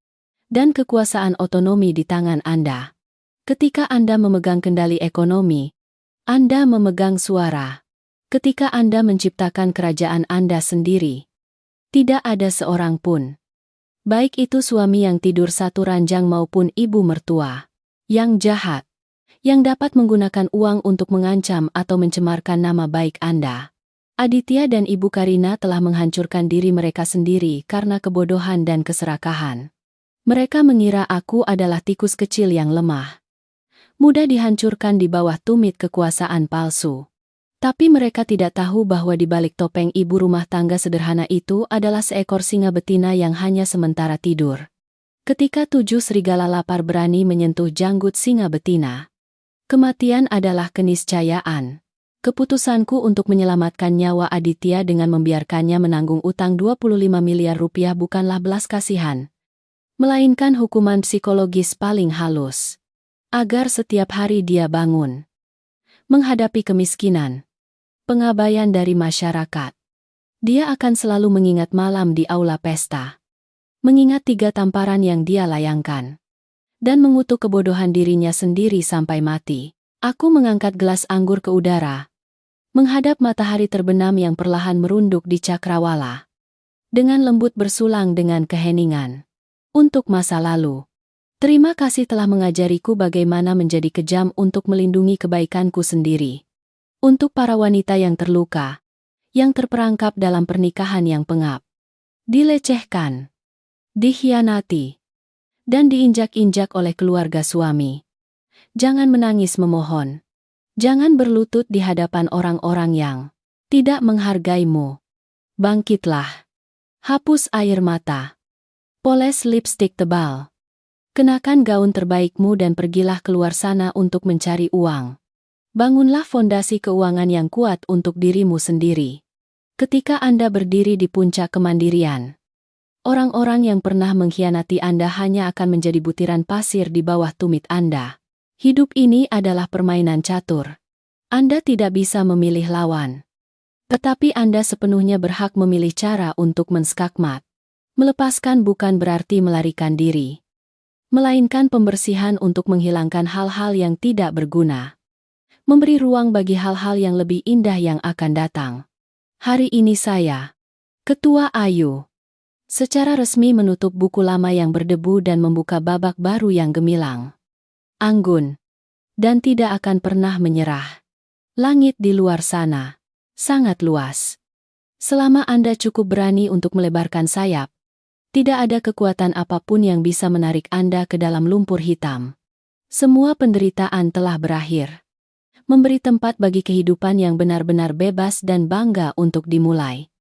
dan kekuasaan otonomi di tangan Anda. Ketika Anda memegang kendali ekonomi, Anda memegang suara. Ketika Anda menciptakan kerajaan Anda sendiri, tidak ada seorang pun, baik itu suami yang tidur satu ranjang maupun ibu mertua, yang jahat, yang dapat menggunakan uang untuk mengancam atau mencemarkan nama baik Anda. Aditya dan Ibu Karina telah menghancurkan diri mereka sendiri karena kebodohan dan keserakahan. Mereka mengira aku adalah tikus kecil yang lemah, mudah dihancurkan di bawah tumit kekuasaan palsu. Tapi mereka tidak tahu bahwa di balik topeng ibu rumah tangga sederhana itu adalah seekor singa betina yang hanya sementara tidur. Ketika 7 serigala lapar berani menyentuh janggut singa betina, kematian adalah keniscayaan. Keputusanku untuk menyelamatkan nyawa Aditya dengan membiarkannya menanggung utang 25 miliar rupiah bukanlah belas kasihan, melainkan hukuman psikologis paling halus. Agar setiap hari dia bangun, menghadapi kemiskinan, pengabaian dari masyarakat. Dia akan selalu mengingat malam di aula pesta, mengingat 3 tamparan yang dia layangkan, dan mengutuk kebodohan dirinya sendiri sampai mati. Aku mengangkat gelas anggur ke udara, menghadap matahari terbenam yang perlahan merunduk di cakrawala. Dengan lembut bersulang dengan keheningan. Untuk masa lalu, terima kasih telah mengajariku bagaimana menjadi kejam untuk melindungi kebaikanku sendiri. Untuk para wanita yang terluka, yang terperangkap dalam pernikahan yang pengap, dilecehkan, dikhianati, dan diinjak-injak oleh keluarga suami. Jangan menangis memohon. Jangan berlutut di hadapan orang-orang yang tidak menghargaimu. Bangkitlah. Hapus air mata. Poles lipstik tebal. Kenakan gaun terbaikmu dan pergilah keluar sana untuk mencari uang. Bangunlah fondasi keuangan yang kuat untuk dirimu sendiri. Ketika Anda berdiri di puncak kemandirian, orang-orang yang pernah mengkhianati Anda hanya akan menjadi butiran pasir di bawah tumit Anda. Hidup ini adalah permainan catur. Anda tidak bisa memilih lawan. Tetapi Anda sepenuhnya berhak memilih cara untuk menskakmat. Melepaskan bukan berarti melarikan diri, melainkan pembersihan untuk menghilangkan hal-hal yang tidak berguna. Memberi ruang bagi hal-hal yang lebih indah yang akan datang. Hari ini saya, Ketua Ayu, secara resmi menutup buku lama yang berdebu dan membuka babak baru yang gemilang, anggun, dan tidak akan pernah menyerah. Langit di luar sana sangat luas. Selama Anda cukup berani untuk melebarkan sayap, tidak ada kekuatan apapun yang bisa menarik Anda ke dalam lumpur hitam. Semua penderitaan telah berakhir. Memberi tempat bagi kehidupan yang benar-benar bebas dan bangga untuk dimulai.